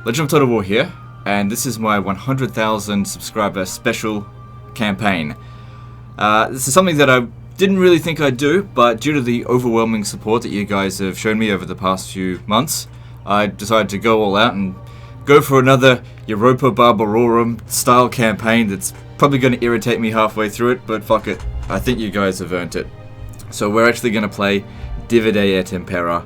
Legend of Total War here, and this is my 100,000 subscriber special campaign. This is something that I didn't really think I'd do, but due to the overwhelming support that you guys have shown me over the past few months, I decided to go all out and go for another Europa Barbarorum style campaign that's probably going to irritate me halfway through it, but fuck it, I think you guys have earned it. So we're actually going to play Divide et Impera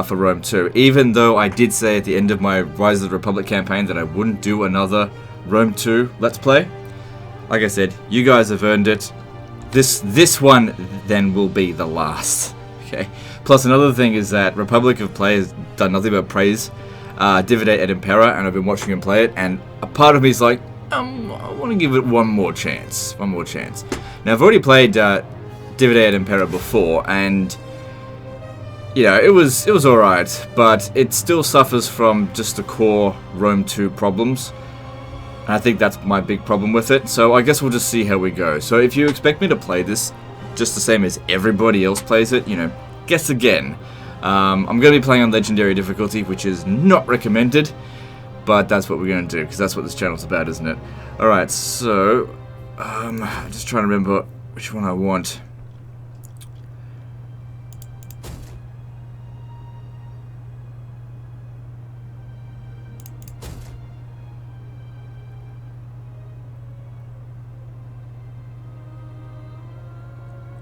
for Rome 2, even though I did say at the end of my Rise of the Republic campaign that I wouldn't do another Rome 2 Let's Play. Like I said, you guys have earned it. This one then will be the last. Okay. Plus another thing is that Republic of Play has done nothing but praise Divide et Impera, and I've been watching him play it, and a part of me is like, I want to give it one more chance. Now I've already played Divide et Impera before, and you know, it was alright, but it still suffers from just the core Rome 2 problems. And I think that's my big problem with it, so I guess we'll just see how we go. So if you expect me to play this just the same as everybody else plays it, you know, guess again. I'm going to be playing on Legendary difficulty, which is not recommended, but that's what we're going to do, because that's what this channel's about, isn't it? Alright, so, I'm just trying to remember which one I want.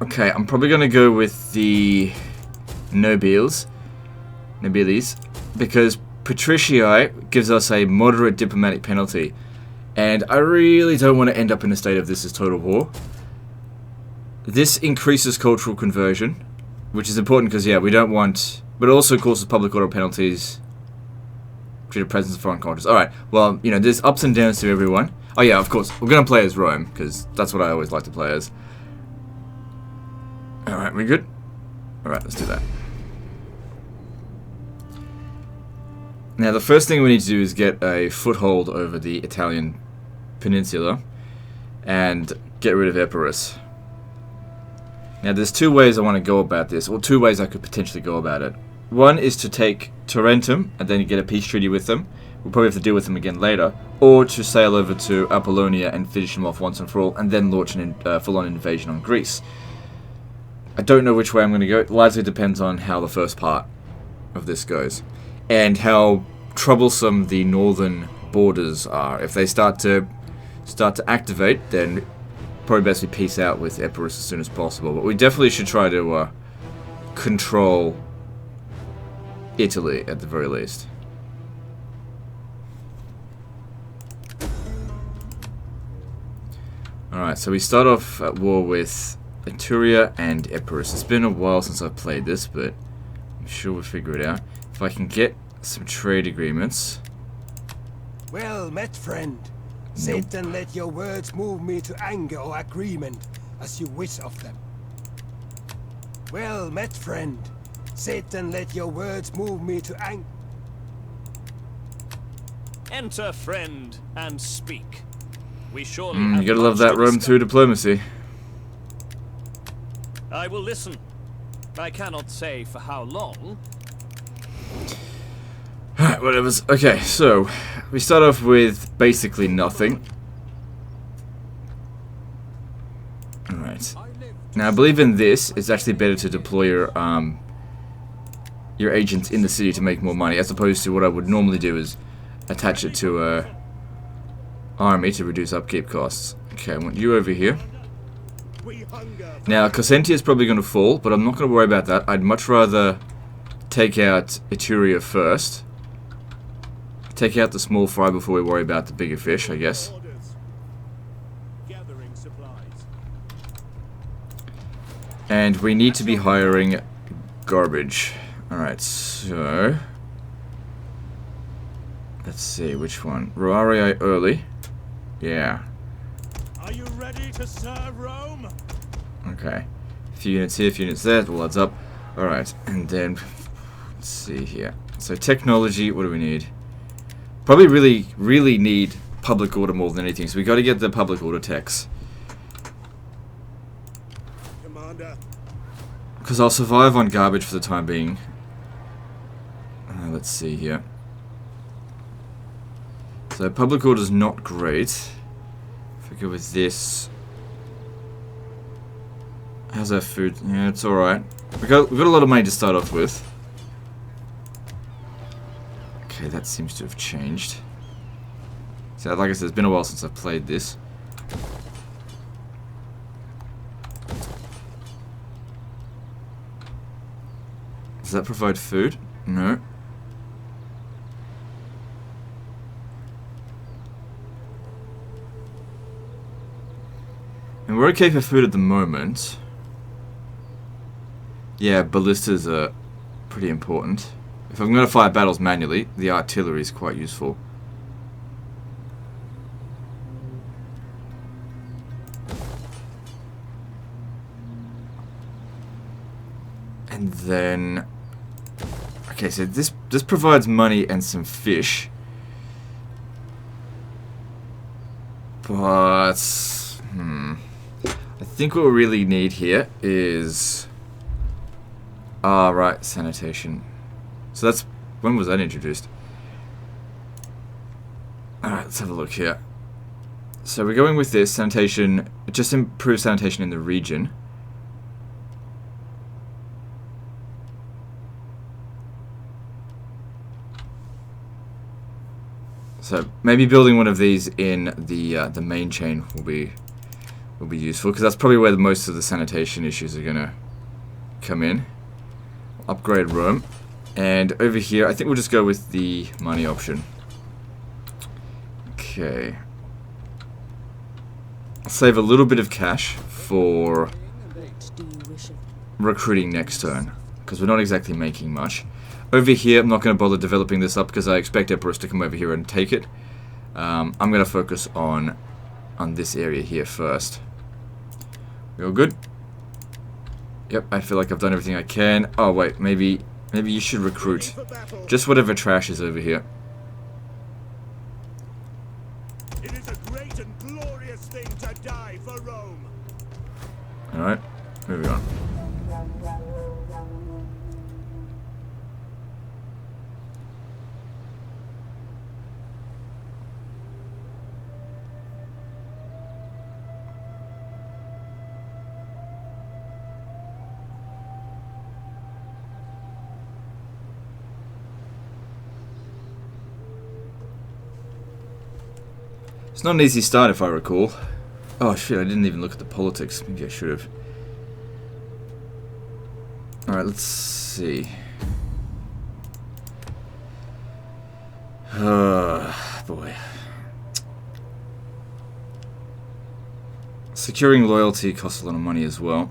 Okay, I'm probably going to go with the Nobiles, because Patricii gives us a moderate diplomatic penalty, and I really don't want to end up in a state of this as Total War. This increases cultural conversion, which is important because, yeah, we don't want, but it also causes public order penalties due to presence of foreign countries. Alright, well, you know, there's ups and downs to everyone. Oh yeah, of course, we're going to play as Rome, because that's what I always like to play as. Alright, we good? Alright, let's do that. Now, the first thing we need to do is get a foothold over the Italian peninsula and get rid of Epirus. Now, there's two ways I want to go about this, or two ways I could potentially go about it. One is to take Tarentum and then get a peace treaty with them. We'll probably have to deal with them again later. Or to sail over to Apollonia and finish them off once and for all, and then launch a full-on invasion on Greece. I don't know which way I'm going to go. It largely depends on how the first part of this goes, and how troublesome the northern borders are. If they start to activate, then probably best we peace out with Epirus as soon as possible. But we definitely should try to control Italy at the very least. Alright, so we start off at war with Illyria and Epirus. It's been a while since I've played this, but I'm sure we'll figure it out. If I can get some trade agreements. Well met, friend. Satan, let your words move me to anger or agreement, as you wish of them. Well met, friend. Satan, let your words move me to anger. Enter, friend, and speak. We surely You gotta love that Rome 2 diplomacy. I will listen. I cannot say for how long. Alright, whatever. Okay, so we start off with basically nothing. Alright. Now, I believe in this, it's actually better to deploy your agents in the city to make more money, as opposed to what I would normally do is attach it to a army to reduce upkeep costs. Okay, I want you over here. Now, Cosentia is probably going to fall, but I'm not going to worry about that. I'd much rather take out Illyria first. Take out the small fry before we worry about the bigger fish, I guess. And we need to be hiring garbage. Alright, so let's see, which one? Roarii early. Yeah. Are you ready to serve Rome? Okay. A few units here, a few units there, it all adds up. Alright, and then let's see here. So technology, what do we need? Probably really need public order more than anything, so we gotta get the public order techs. Commander. Because I'll survive on garbage for the time being. Let's see here. So public order's not great. If we go with this. How's our food? Yeah, it's alright. We've got a lot of money to start off with. Okay, that seems to have changed. So like I said, it's been a while since I've played this. Does that provide food? No. And we're okay for food at the moment. Yeah, ballistas are pretty important. If I'm going to fight battles manually, the artillery is quite useful. And then... Okay, so this provides money and some fish. But... I think what we really need here is... Ah, right, sanitation. So that's... When was that introduced? Alright, let's have a look here. So we're going with this, sanitation... It just improves sanitation in the region. So maybe building one of these in the main chain will be useful, because that's probably where most of the sanitation issues are gonna come in. Upgrade Rome, and over here I think we'll just go with the money option. Okay, I'll save a little bit of cash for recruiting next turn, because we're not exactly making much. Over here, I'm not going to bother developing this up because I expect Emperors to come over here and take it. I'm going to focus on this area here first. We all good? Yep, I feel like I've done everything I can. Oh wait, maybe you should recruit just whatever trash is over here. It is a great and glorious thing to die for Rome. All right, moving on. It's not an easy start if I recall. Oh shit, I didn't even look at the politics. Maybe I should have. Alright, let's see. Boy. Securing loyalty costs a lot of money as well.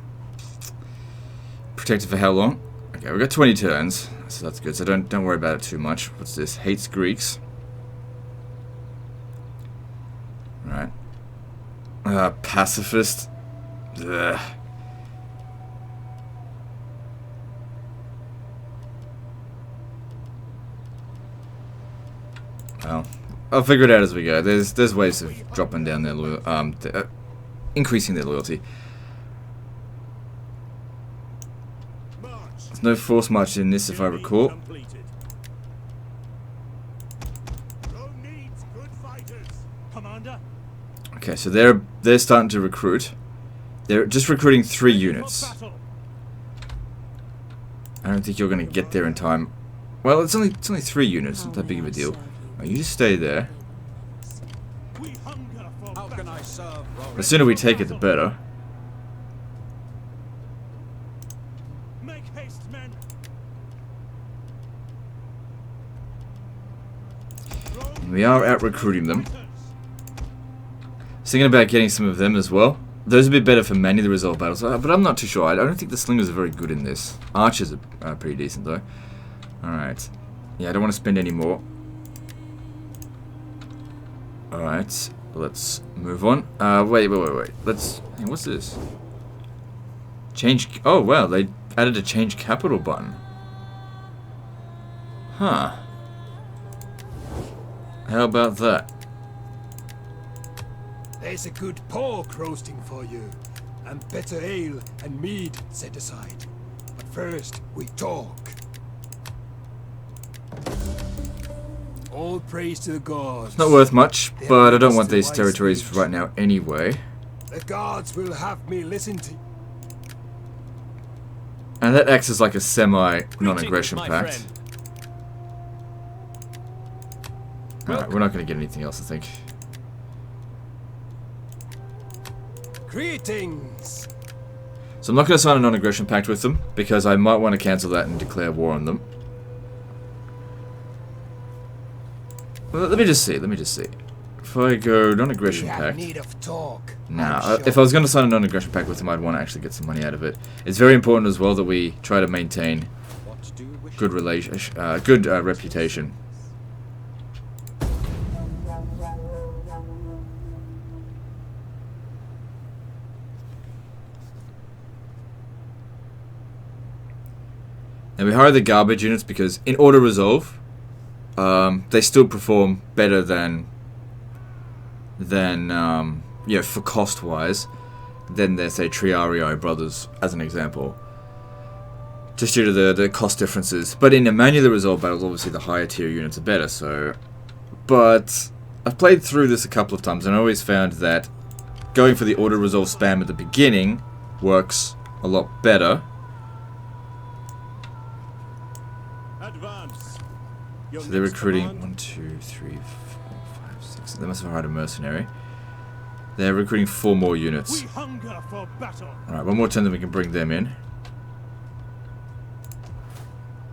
Protected for how long? Okay, we've got 20 turns, so that's good. So don't worry about it too much. What's this? Hates Greeks. Right. Pacifist. Ugh. Well, I'll figure it out as we go. There's ways of dropping down their increasing their loyalty. There's no force march in this, if I recall. Okay, so they're starting to recruit. They're just recruiting 3 units. I don't think you're going to get there in time. Well, it's only 3 units. Not that big of a deal. Oh, you just stay there. The sooner we take it, the better. Make haste, men. We are out recruiting them. Thinking about getting some of them as well. Those would be better for many of the resolve battles, but I'm not too sure. I don't think the slingers are very good in this. Archers are pretty decent though. Alright. Yeah, I don't want to spend any more. Alright, let's move on. Wait. Let's... Hey, what's this? Change... Oh, wow, they added a change capital button. Huh. How about that? There's a good pork roasting for you, and better ale and mead set aside. But first, we talk. All praise to the gods. It's not worth much, but I don't want these territories right now anyway. The gods will have me listen to. And that acts as like a semi-non-aggression Greetings, my pact. friend. Alright, we're not going to get anything else, I think. Greetings. So I'm not going to sign a non-aggression pact with them, because I might want to cancel that and declare war on them. Well, let me just see. If I go non-aggression We have pact... need of talk. Now, I'm if I sure. was going to sign a non-aggression pact with them, I'd want to actually get some money out of it. It's very important as well that we try to maintain good reputation. And we hire the garbage units because in auto resolve, they still perform better than yeah, for cost wise, than their say Triario brothers as an example. Just due to the cost differences. But in a manually resolved battles, obviously the higher tier units are better. So, but I've played through this a couple of times and I always found that going for the auto resolve spam at the beginning works a lot better. Advance. Your So they're next recruiting command. 1, 2, 3, 4, 5, 6. They must have hired a mercenary. They're recruiting 4 more units. We hunger for battle. Alright, one more turn, then we can bring them in.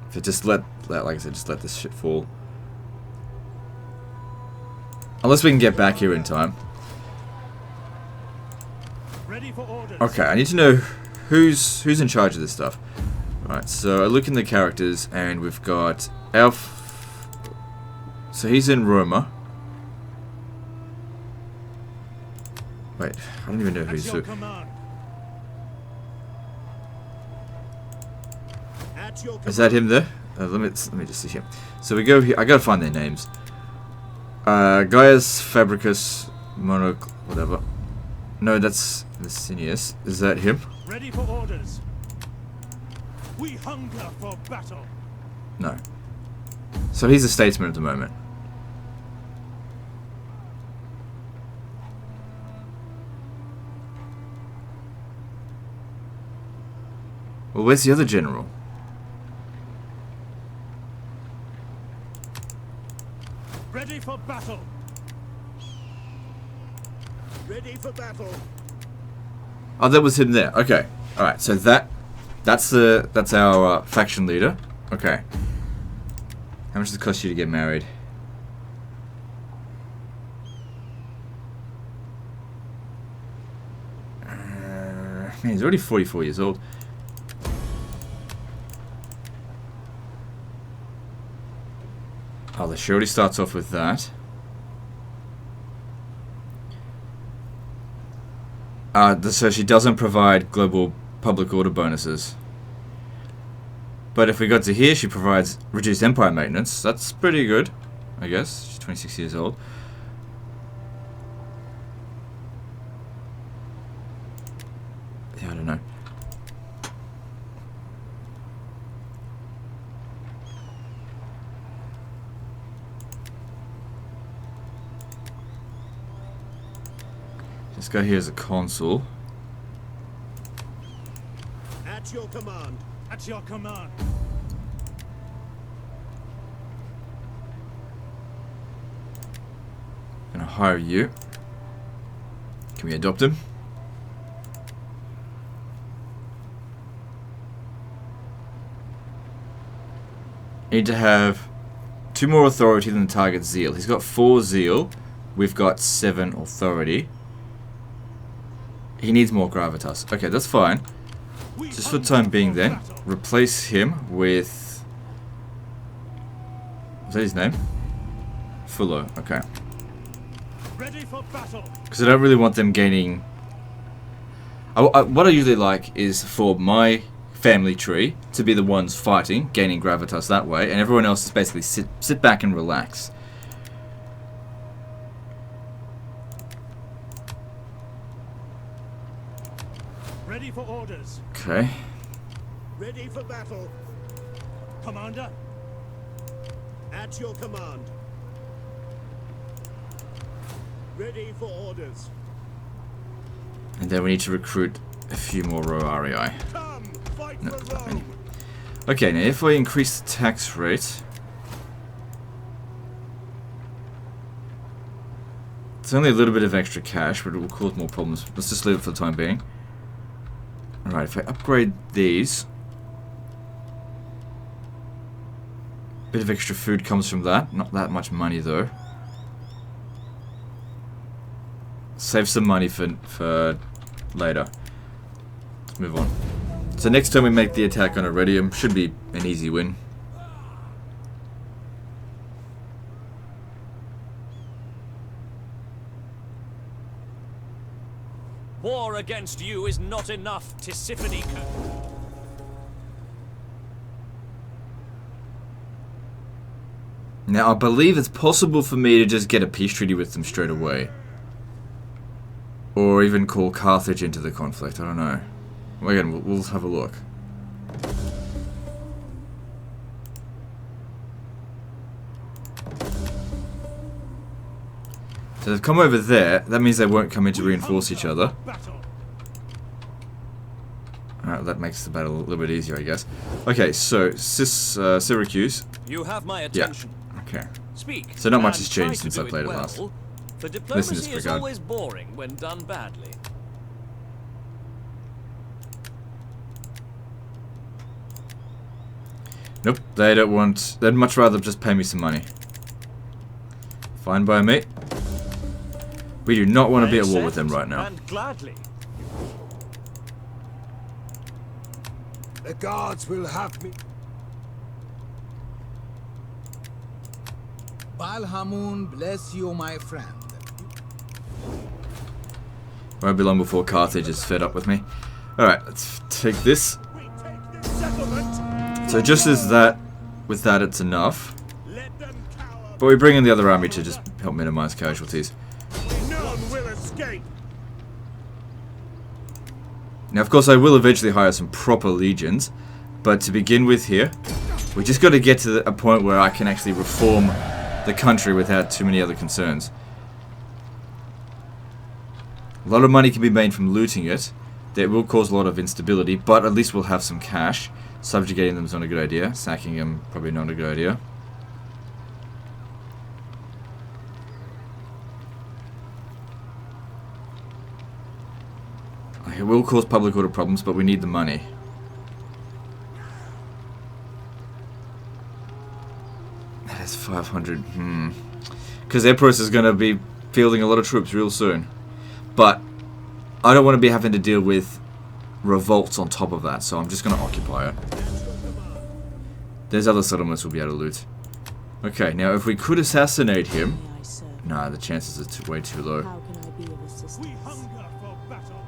If it just like I said, just let this shit fall. Unless we can get back here in time. Ready for orders. Okay, I need to know who's in charge of this stuff. Alright, so I look in the characters and we've got Alf. So he's in Roma. Wait, I don't even know At who's your who. command. At your Is that him there? Let me just see him. So we go here. I gotta find their names. Gaius Fabricus Monoc whatever. No, that's Licinius. Is that him? Ready for orders. We hunger for battle. No. So he's a statesman at the moment. Well, where's the other general? Ready for battle. Ready for battle. Oh, that was him there. Okay. All right. So that's our faction leader. Okay. How much does it cost you to get married? Man, he's already 44 years old. Oh, the she already starts off with that. So she doesn't provide global public order bonuses. But if we got to here, she provides reduced empire maintenance. That's pretty good, I guess. She's 26 years old. Yeah, I don't know. This guy here is a consul. At your command. At your command. Gonna hire you. Can we adopt him? Need to have 2 more authority than the target zeal. He's got 4 zeal. We've got 7 authority. He needs more gravitas. Okay, that's fine. We Just for the hunger time being for then, battle. replace him with... Is that his name? Fullo, okay. Ready for battle. Because I don't really want them gaining... what I usually like is for my family tree to be the ones fighting, gaining gravitas that way, and everyone else is basically sit back and relax. Ready for orders. Okay. Ready for battle. Commander. At your command. Ready for orders. And then we need to recruit a few more Roarii. Come, fight No, for not many. Rome. Okay, now if I increase the tax rate, it's only a little bit of extra cash, but it will cause more problems. Let's just leave it for the time being. Alright, if I upgrade these, a bit of extra food comes from that. Not that much money though. Save some money for later. Let's move on. So next time we make the attack on Iridium, should be an easy win. War against you is not enough, Tisiphone. Now I believe it's possible for me to just get a peace treaty with them straight away. Or even call Carthage into the conflict, I don't know. Again, we'll have a look. So they've come over there, that means they won't come in to reinforce each other. Alright, that makes the battle a little bit easier, I guess. Okay, so, Syracuse. You have my attention. Yeah, okay. Speak. So not much and has changed try to since I do played it well, last. For Listen to diplomacy this is regard. always boring when done badly. Nope, they don't want... They'd much rather just pay me some money. Fine by me. We do not want to be at war with them right now. And gladly. The gods will have me. Balhamun bless you, my friend. Won't be long before Carthage is fed up with me. Alright, let's take this. We take this settlement. So just as that, with that it's enough. Let them cower. But we bring in the other army to just help minimize casualties. None will escape. Now of course I will eventually hire some proper legions. But to begin with here, we just got to get to a point where I can actually reform the country without too many other concerns. A lot of money can be made from looting it. That will cause a lot of instability, but at least we'll have some cash. Subjugating them is not a good idea. Sacking them, probably not a good idea. It will cause public order problems, but we need the money. That is 500. Because Empress is going to be fielding a lot of troops real soon. But I don't want to be having to deal with revolts on top of that, so I'm just going to occupy it. There's other settlements we'll be able to loot. Okay, now if we could assassinate him... May I serve? Nah, the chances are way too low. How can I be of We assistance? hunger for battle.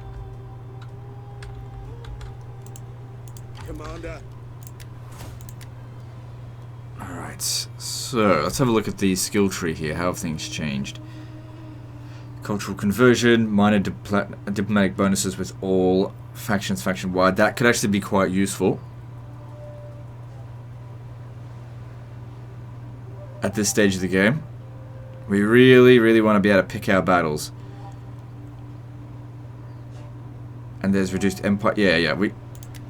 Commander. Alright, so let's have a look at the skill tree here. How have things changed? Cultural conversion, minor diplomatic bonuses with all factions faction-wide. That could actually be quite useful at this stage of the game. We really want to be able to pick our battles. And there's reduced empire. Yeah.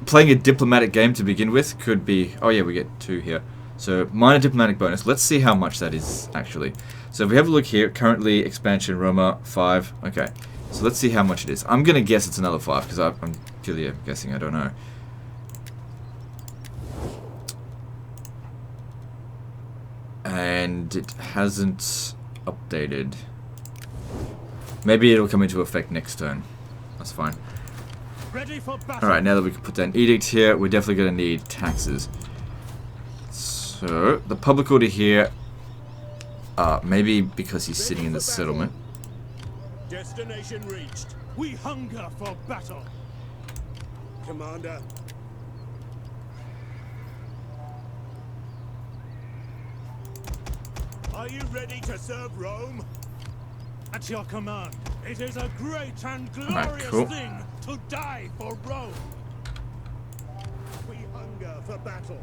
Playing a diplomatic game to begin with could be... Oh yeah, we get 2 here. So, minor diplomatic bonus. Let's see how much that is, actually. So, if we have a look here, currently expansion Roma, 5. Okay. So, let's see how much it is. I'm going to guess it's another 5, because I'm purely guessing. I don't know. And it hasn't updated. Maybe it'll come into effect next turn. That's fine. Ready for battle. Alright, now that we can put down edict here, we're definitely going to need taxes. So, the public order here, maybe because he's sitting in the settlement. Destination reached. We hunger for battle. Commander. Are you ready to serve Rome? At your command. It is a great and glorious cool. thing to die for Rome. We hunger for battle.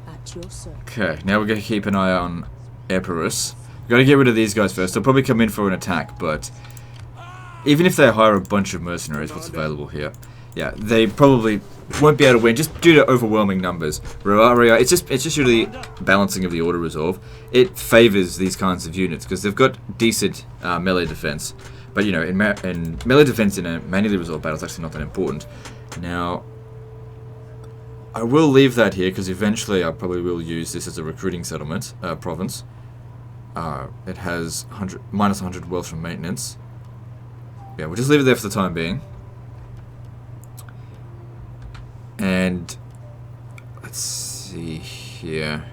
At your service. Okay, now we're going to keep an eye on Emperors. Gotta get rid of these guys first. They'll probably come in for an attack, but even if they hire a bunch of mercenaries, what's available here, yeah, they probably won't be able to win just due to overwhelming numbers. Rivaria, it's just really balancing of the order resolve. It favors these kinds of units because they've got decent melee defense, but you know, in melee defense in a manually resolved battle is actually not that important. Now, I will leave that here because eventually I probably will use this as a recruiting settlement province. It has minus 100 wealth from maintenance. Yeah, we'll just leave it there for the time being. And let's see here.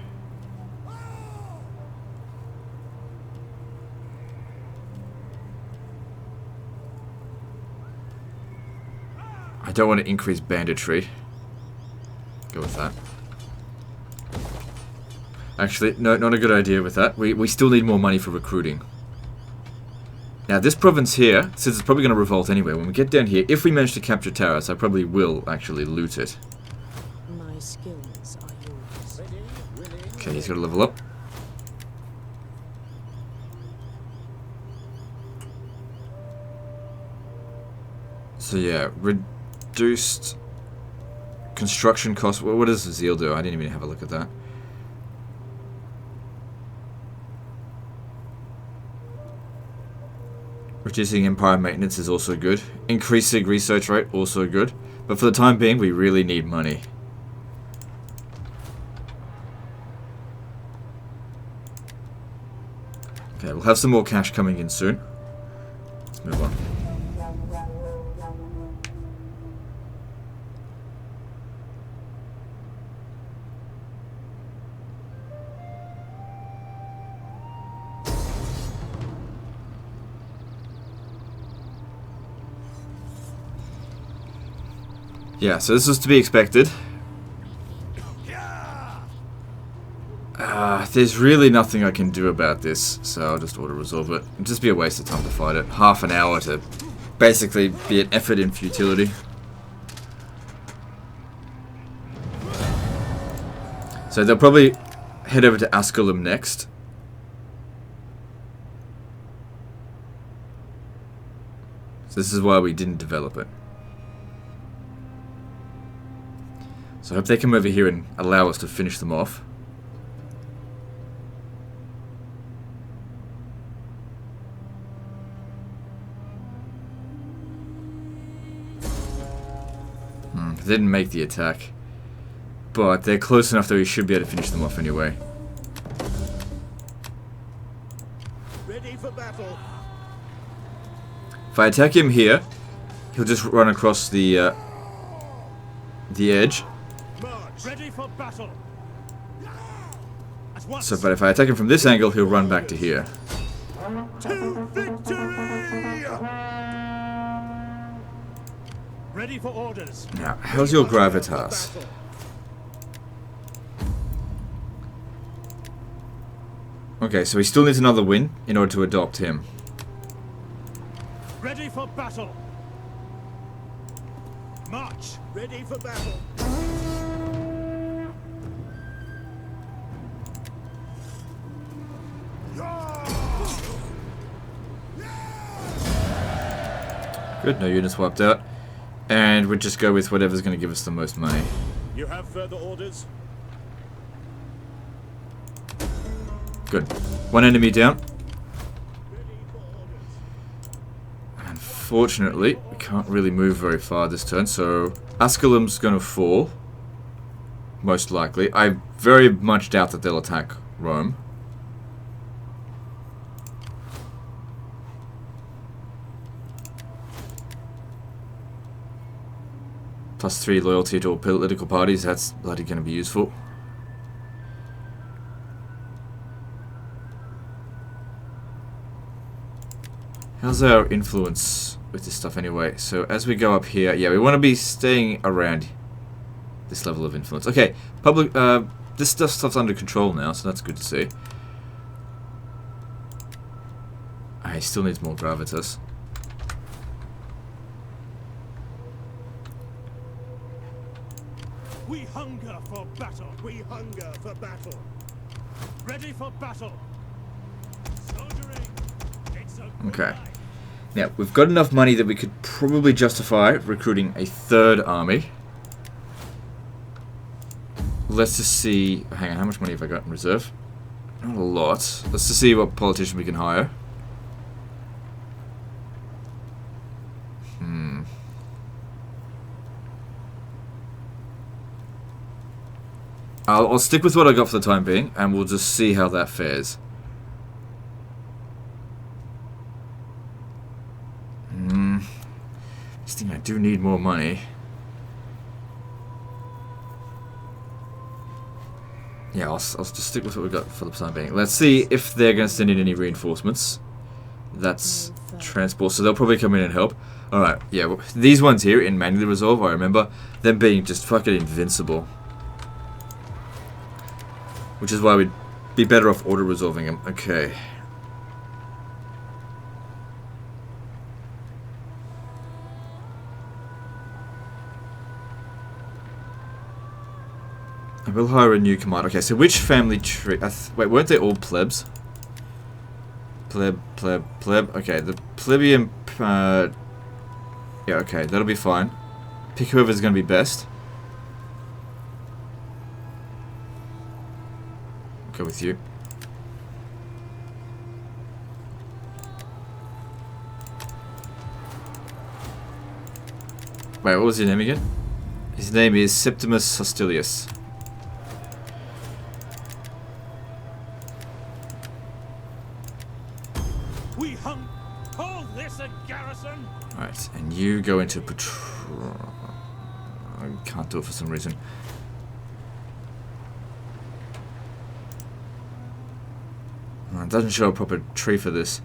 I don't want to increase banditry. Go with that. Actually, no, not a good idea with that. We still need more money for recruiting. Now, this province here, since it's probably going to revolt anyway, when we get down here, if we manage to capture Taras, I probably will actually loot it. My skills are yours. Okay, he's got to level up. So yeah, reduced construction costs. What does Zeal do? I didn't even have a look at that. Reducing empire maintenance is also good. Increasing research rate, also good. But for the time being, we really need money. Okay, we'll have some more cash coming in soon. Let's move on. Yeah, so this was to be expected. There's really nothing I can do about this, so I'll just auto-resolve it. It'd just be a waste of time to fight it. Half an hour to basically be an effort in futility. So they'll probably head over to Asculum next. So this is why we didn't develop it. So I hope they come over here and allow us to finish them off. They didn't make the attack. But they're close enough that we should be able to finish them off anyway. Ready for battle. If I attack him here, he'll just run across the edge. March. Ready for battle. At once. So, but if I attack him from this angle, he'll run back to here. To victory! Ready for orders. Now, how's your gravitas? Okay, so he still needs another win in order to adopt him. Ready for battle. March. Ready for battle. Good, no units wiped out. And we'll just go with whatever's going to give us the most money. You have further orders? Good. One enemy down. Unfortunately, we can't really move very far this turn, so Asculum's going to fall. Most likely. I very much doubt that they'll attack Rome. +3 loyalty to all political parties, that's bloody going to be useful. How's our influence with this stuff anyway? So as we go up here, yeah, we want to be staying around this level of influence. Okay, public, this stuff's under control now, so that's good to see. He still needs more gravitas. We hunger for battle. We hunger for battle. Ready for battle. Okay. Now, we've got enough money that we could probably justify recruiting a third army. Let's just see... Hang on, how much money have I got in reserve? Not a lot. Let's just see what politician we can hire. I'll stick with what I got for the time being, and we'll just see how that fares. This thing, I do need more money. Yeah, I'll just stick with what we got for the time being. Let's see if they're going to send in any reinforcements. That's transport, so they'll probably come in and help. Alright, yeah, well, these ones here in manually resolve, I remember them being just fucking invincible. Which is why we'd be better off auto-resolving them. Okay. I will hire a new command. Okay, so which family tree... wait, weren't they all plebs? Pleb. Okay, the plebeian... yeah, okay, that'll be fine. Pick whoever's going to be best. Go with you. Wait, what was your name again? His name is Septimus Hostilius. We call this a garrison. Alright, and you go into patrol. I can't do it for some reason. It doesn't show a proper tree for this.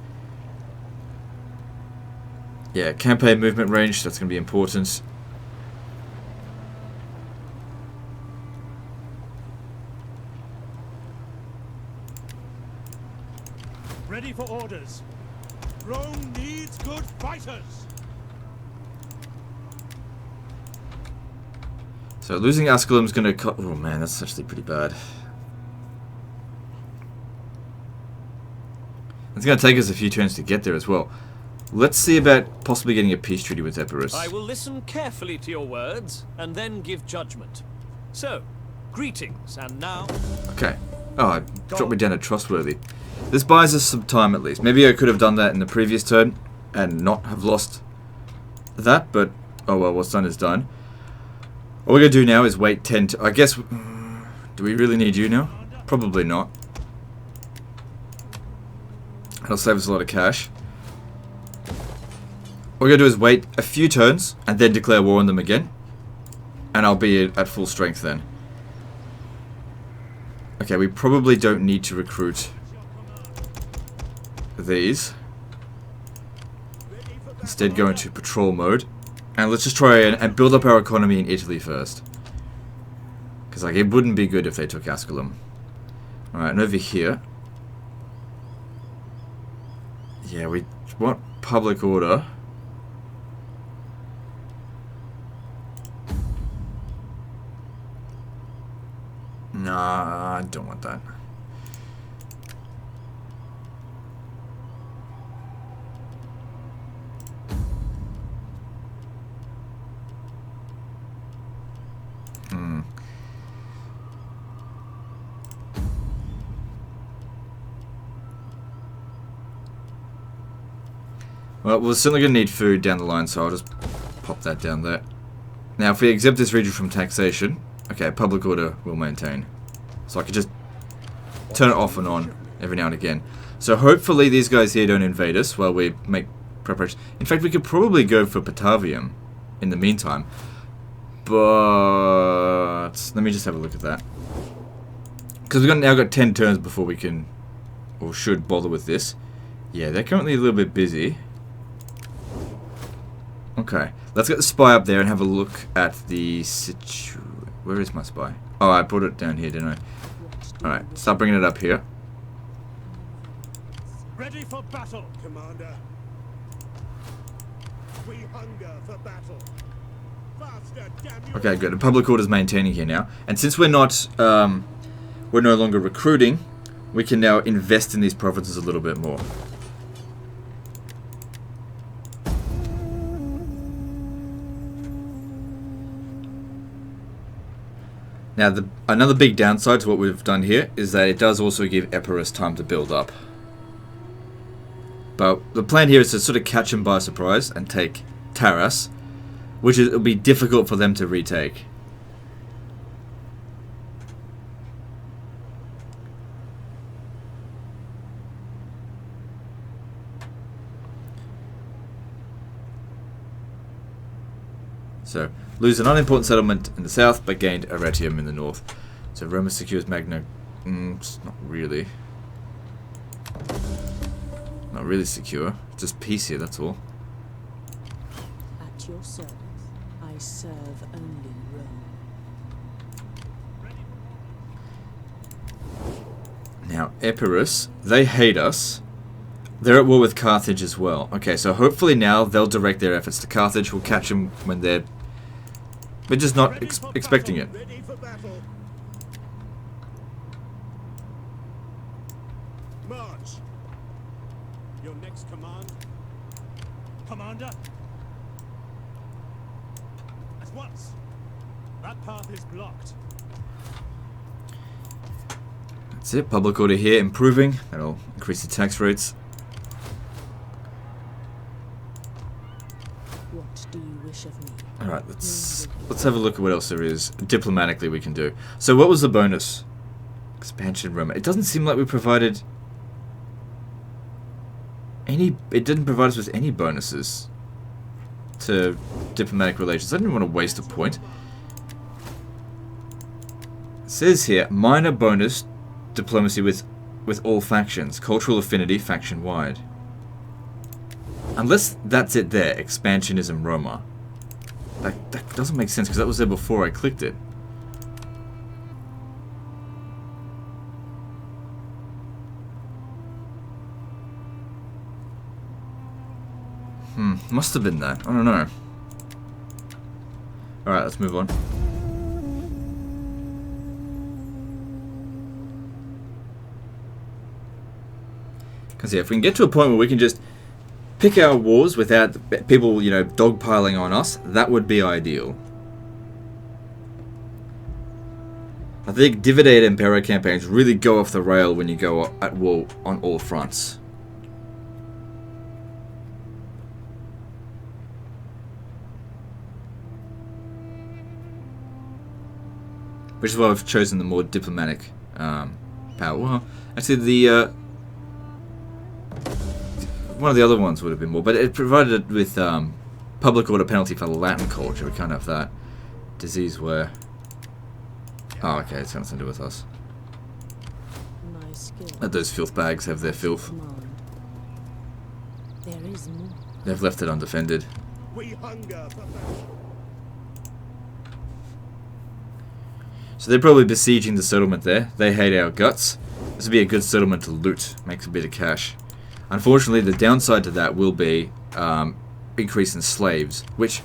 Yeah, campaign movement range, that's going to be important. Ready for orders. Rome needs good fighters. So losing Asculum's going to cut... Oh man, that's actually pretty bad. It's going to take us a few turns to get there as well. Let's see about possibly getting a peace treaty with Epirus. I will listen carefully to your words, and then give judgment. So, greetings, and now... Okay. Oh, it dropped me down to trustworthy. This buys us some time at least. Maybe I could have done that in the previous turn and not have lost that, but oh well, what's done is done. All we're going to do now is wait 10 to... I guess... Do we really need you now? Probably not. That'll save us a lot of cash. All we're going to do is wait a few turns and then declare war on them again. And I'll be at full strength then. Okay, we probably don't need to recruit these. Instead go into patrol mode. And let's just try and build up our economy in Italy first. Because like, it wouldn't be good if they took Asculum. Alright, and over here. Yeah, we want public order. Nah, I don't want that. Well, we're certainly going to need food down the line, so I'll just pop that down there. Now, if we exempt this region from taxation, okay, public order will maintain. So I could just turn it off and on every now and again. So hopefully these guys here don't invade us while we make preparations. In fact, we could probably go for Patavium in the meantime. But let me just have a look at that. Because we've now got 10 turns before we can, or should, bother with this. Yeah, they're currently a little bit busy. Okay, let's get the spy up there and have a look at the Where is my spy? Oh, I put it down here, didn't I? Alright, start bringing it up here. Ready for battle, Commander. We hunger for battle. Faster, damn you. Okay, good. The public order's maintaining here now. And since we're not, we're no longer recruiting, we can now invest in these provinces a little bit more. Now, another big downside to what we've done here is that it does also give Epirus time to build up. But the plan here is to sort of catch them by surprise and take Taras, which will be difficult for them to retake. So, lose an unimportant settlement in the south, but gained Arretium in the north. So Roma secures Magna... it's not really. Not really secure. Just peace here, that's all. At your service, I serve only Rome. Now, Epirus, they hate us. They're at war with Carthage as well. Okay, so hopefully now they'll direct their efforts to Carthage. We'll catch them when they're just not expecting it. Ready for battle. March. Your next command. Commander. At once. That path is blocked. That's it. Public order here improving. That'll increase the tax rates. What do you wish of me? Alright, let's have a look at what else there is diplomatically we can do. So what was the bonus? Expansion Roma. It doesn't seem like we provided any... It didn't provide us with any bonuses to diplomatic relations. I didn't want to waste a point. It says here, minor bonus diplomacy with all factions. Cultural affinity faction-wide. Unless that's it there, expansionism Roma. That doesn't make sense because that was there before I clicked it. Must have been that. I don't know. Alright, let's move on. Because yeah, if we can get to a point where we can just pick our wars without people, you know, dogpiling on us, that would be ideal. I think Divided Impera campaigns really go off the rail when you go at war on all fronts. Which is why I've chosen the more diplomatic power. Well, actually one of the other ones would have been more, but it provided it with public order penalty for Latin culture. We can't have that. Disease where... Oh, okay, it's got nothing to do with us. My skill. Let those filth bags have their filth. Command. There is more. They've left it undefended. We hunger for battle. So they're probably besieging the settlement there. They hate our guts. This would be a good settlement to loot. Makes a bit of cash. Unfortunately, the downside to that will be increase in slaves, which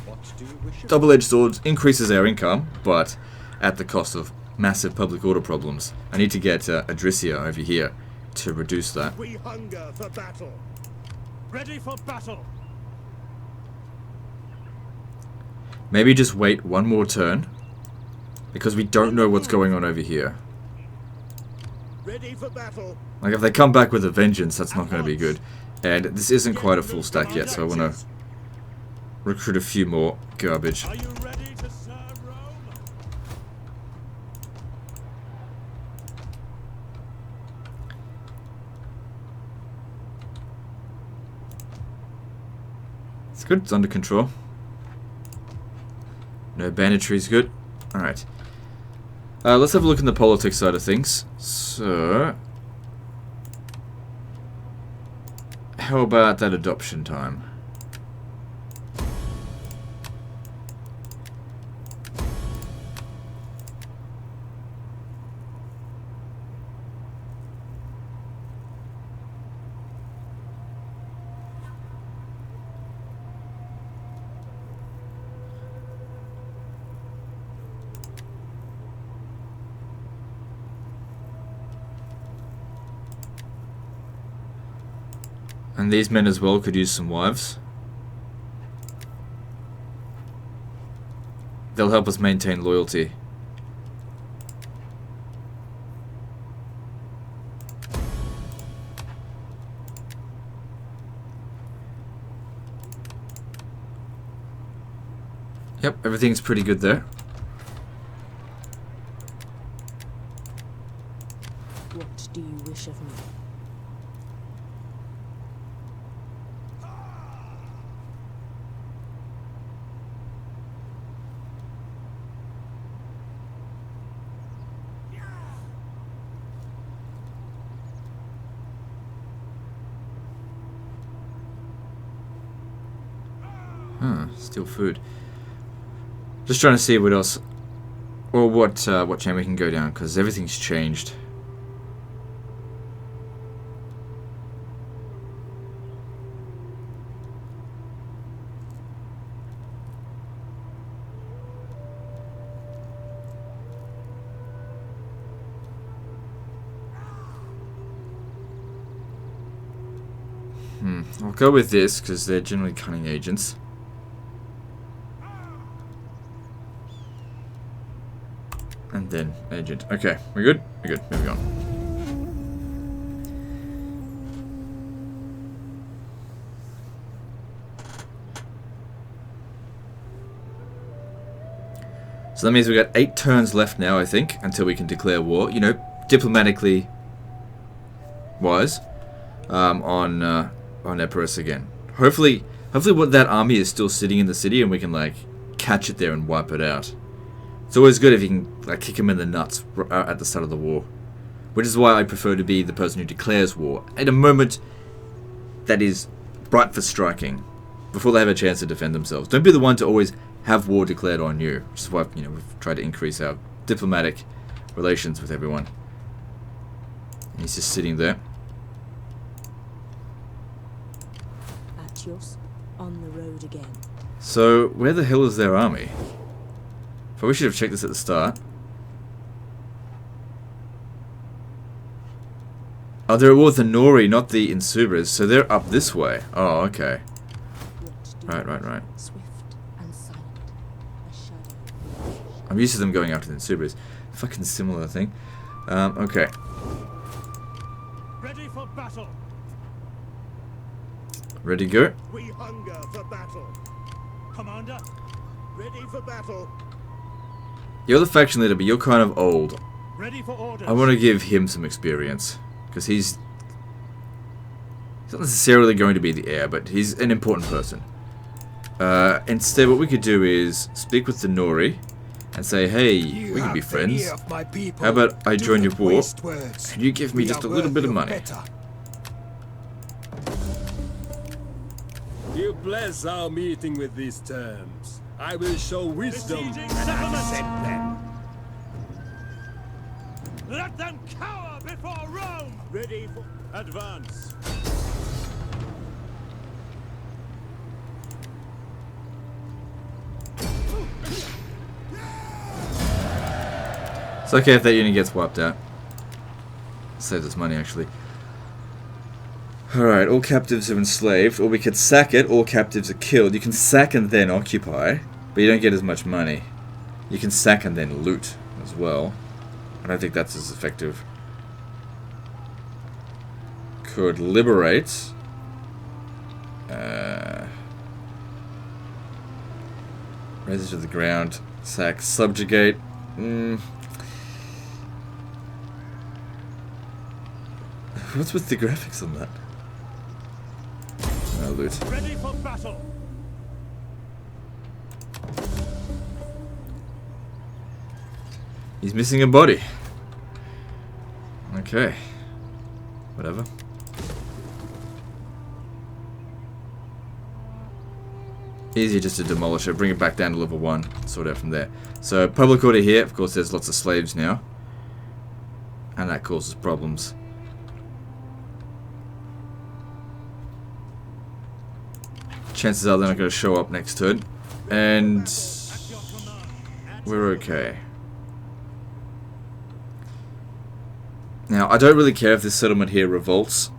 double-edged swords increases our income, but at the cost of massive public order problems. I need to get Adricia over here to reduce that. We hunger for battle. Ready for battle. Maybe just wait one more turn, because we don't know what's going on over here. Ready for battle. Like, if they come back with a vengeance, that's not going to be good. And this isn't quite a full stack yet, so I want to recruit a few more garbage. Are you ready to serve Rome? It's good, it's under control. No banditry is good. Alright. Let's have a look in the politics side of things. So... how about that adoption time? And these men as well could use some wives. They'll help us maintain loyalty. Yep, everything's pretty good there. What do you wish of me? Still food. Just trying to see what else, or what chain we can go down, because everything's changed. I'll go with this because they're generally cunning agents. And then agent. Okay, we're good? We're good. Moving on. So that means we've got 8 turns left now, I think, until we can declare war. You know, diplomatically wise, on Epirus again. Hopefully what that army is still sitting in the city and we can, like, catch it there and wipe it out. It's always good if you can, like, kick him in the nuts at the start of the war. Which is why I prefer to be the person who declares war at a moment that is ripe for striking, before they have a chance to defend themselves. Don't be the one to always have war declared on you. Which is why, you know, we've tried to increase our diplomatic relations with everyone. And he's just sitting there. Atios, on the road again. So, where the hell is their army? Probably should have checked this at the start. Oh, they're all the Nori, not the Insubras, so they're up this way. Oh, okay. Right. Swift and silent, a shadow. I'm used to them going after the Insubras. Fucking similar thing. Okay. Ready for battle. Ready, go. We hunger for battle. Commander, ready for battle. You're the faction leader, but you're kind of old. Ready for orders. I want to give him some experience. Because he's not necessarily going to be the heir, but he's an important person. Instead, what we could do is speak with the Nori and say, hey, we can be friends. How about I join your war and you give me just a little bit of money? You bless our meeting with these terms. I will show wisdom Besieging and settlements. accept them. Let them cower before Rome. Ready for advance. It's okay if that unit gets wiped out. Saves us money, actually. Alright, all captives are enslaved, or we could sack it, all captives are killed. You can sack and then occupy, but you don't get as much money. You can sack and then loot as well. I don't think that's as effective. Could liberate. Raise it to the ground. Sack, subjugate. What's with the graphics on that? Loot. Ready for battle. He's missing a body. Okay. Whatever. Easier just to demolish it, bring it back down to level 1, sort out from there. So, public order here, of course there's lots of slaves now. And that causes problems. Chances are they're not going to show up next turn. And we're okay. Now, I don't really care if this settlement here revolts.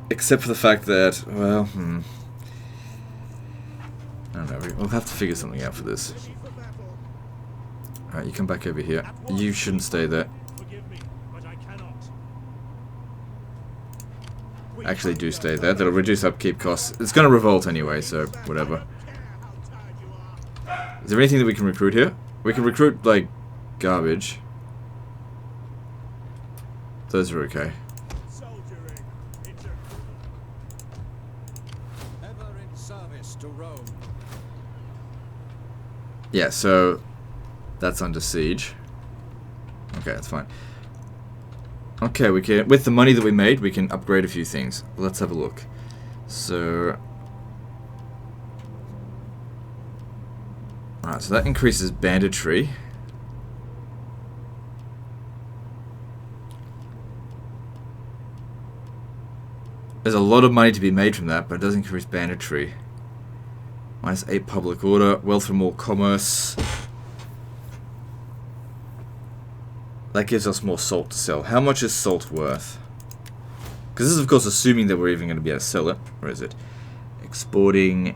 Except for the fact that, well, I don't know, we'll have to figure something out for this. Alright, you come back over here. You shouldn't stay there. Forgive me, but I cannot. Actually, do stay there. That'll reduce upkeep costs. It's going to revolt anyway, so whatever. Is there anything that we can recruit here? We can recruit, like, garbage. Those are okay. Soldiering. It's Ever in service to Rome. Yeah, so that's under siege. Okay, that's fine. Okay, we can, with the money that we made, we can upgrade a few things. Let's have a look. So, alright, so that increases banditry. There's a lot of money to be made from that, but it does increase banditry. -8 public order, wealth from all commerce. That gives us more salt to sell. How much is salt worth? Because this is, of course, assuming that we're even going to be able to sell it. Where is it? Exporting.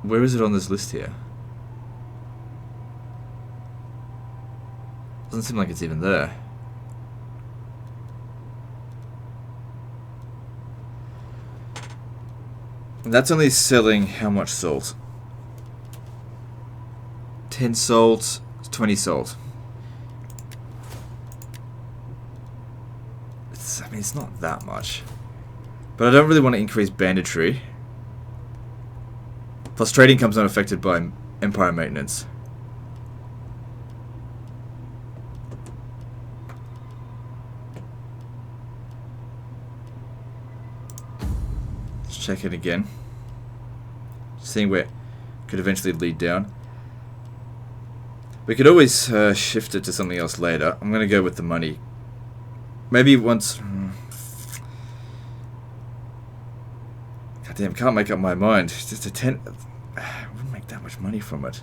Where is it on this list here? Doesn't seem like it's even there. And that's only selling how much salt? 10 salt, 20 salt. I mean, it's not that much. But I don't really want to increase banditry. Plus trading comes unaffected by empire maintenance. Let's check it again. Seeing where it could eventually lead down. We could always shift it to something else later. I'm going to go with the money. Maybe once... God damn, can't make up my mind. It's just a 10... I wouldn't make that much money from it.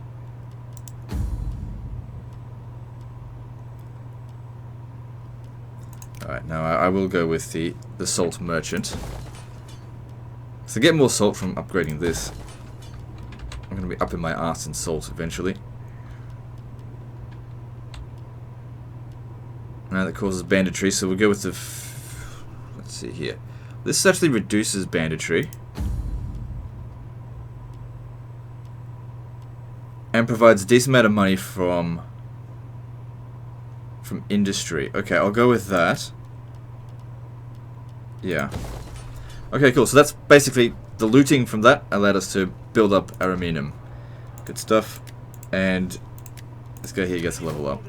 Alright, now I will go with the salt merchant. So get more salt from upgrading this. I'm going to be upping my arse in salt eventually. Now that causes banditry, so we'll go with the... let's see here. This actually reduces banditry. And provides a decent amount of money from industry. Okay, I'll go with that. Yeah. Okay, cool. So that's basically the looting from that allowed us to build up Araminum. Good stuff. And this guy here gets a level up.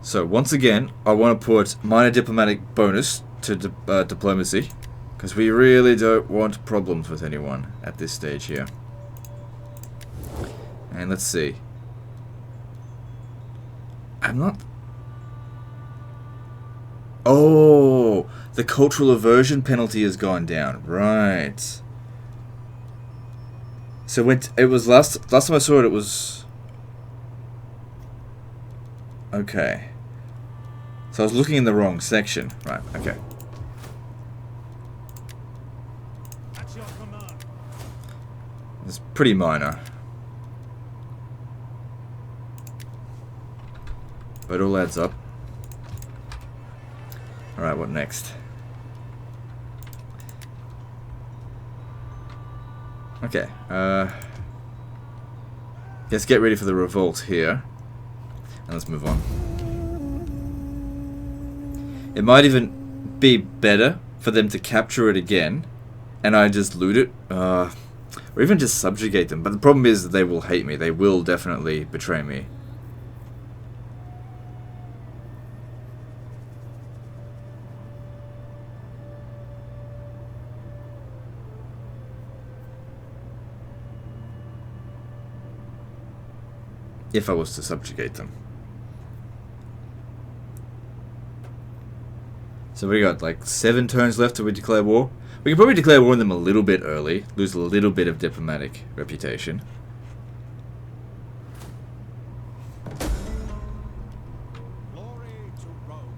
So once again, I want to put minor diplomatic bonus to diplomacy, because we really don't want problems with anyone at this stage here. And let's see. I'm not... Oh! The cultural aversion penalty has gone down. Right. So when it was last time I saw it, it was... Okay. So I was looking in the wrong section. Right, okay. at your command. It's pretty minor. But it all adds up. Alright, what next? Okay, let's get ready for the revolt here. And let's move on. It might even be better for them to capture it again, and I just loot it, or even just subjugate them. But the problem is that they will hate me. They will definitely betray me. If I was to subjugate them. So we got like 7 turns left till we declare war. We can probably declare war on them a little bit early, lose a little bit of diplomatic reputation. Glory to Rome.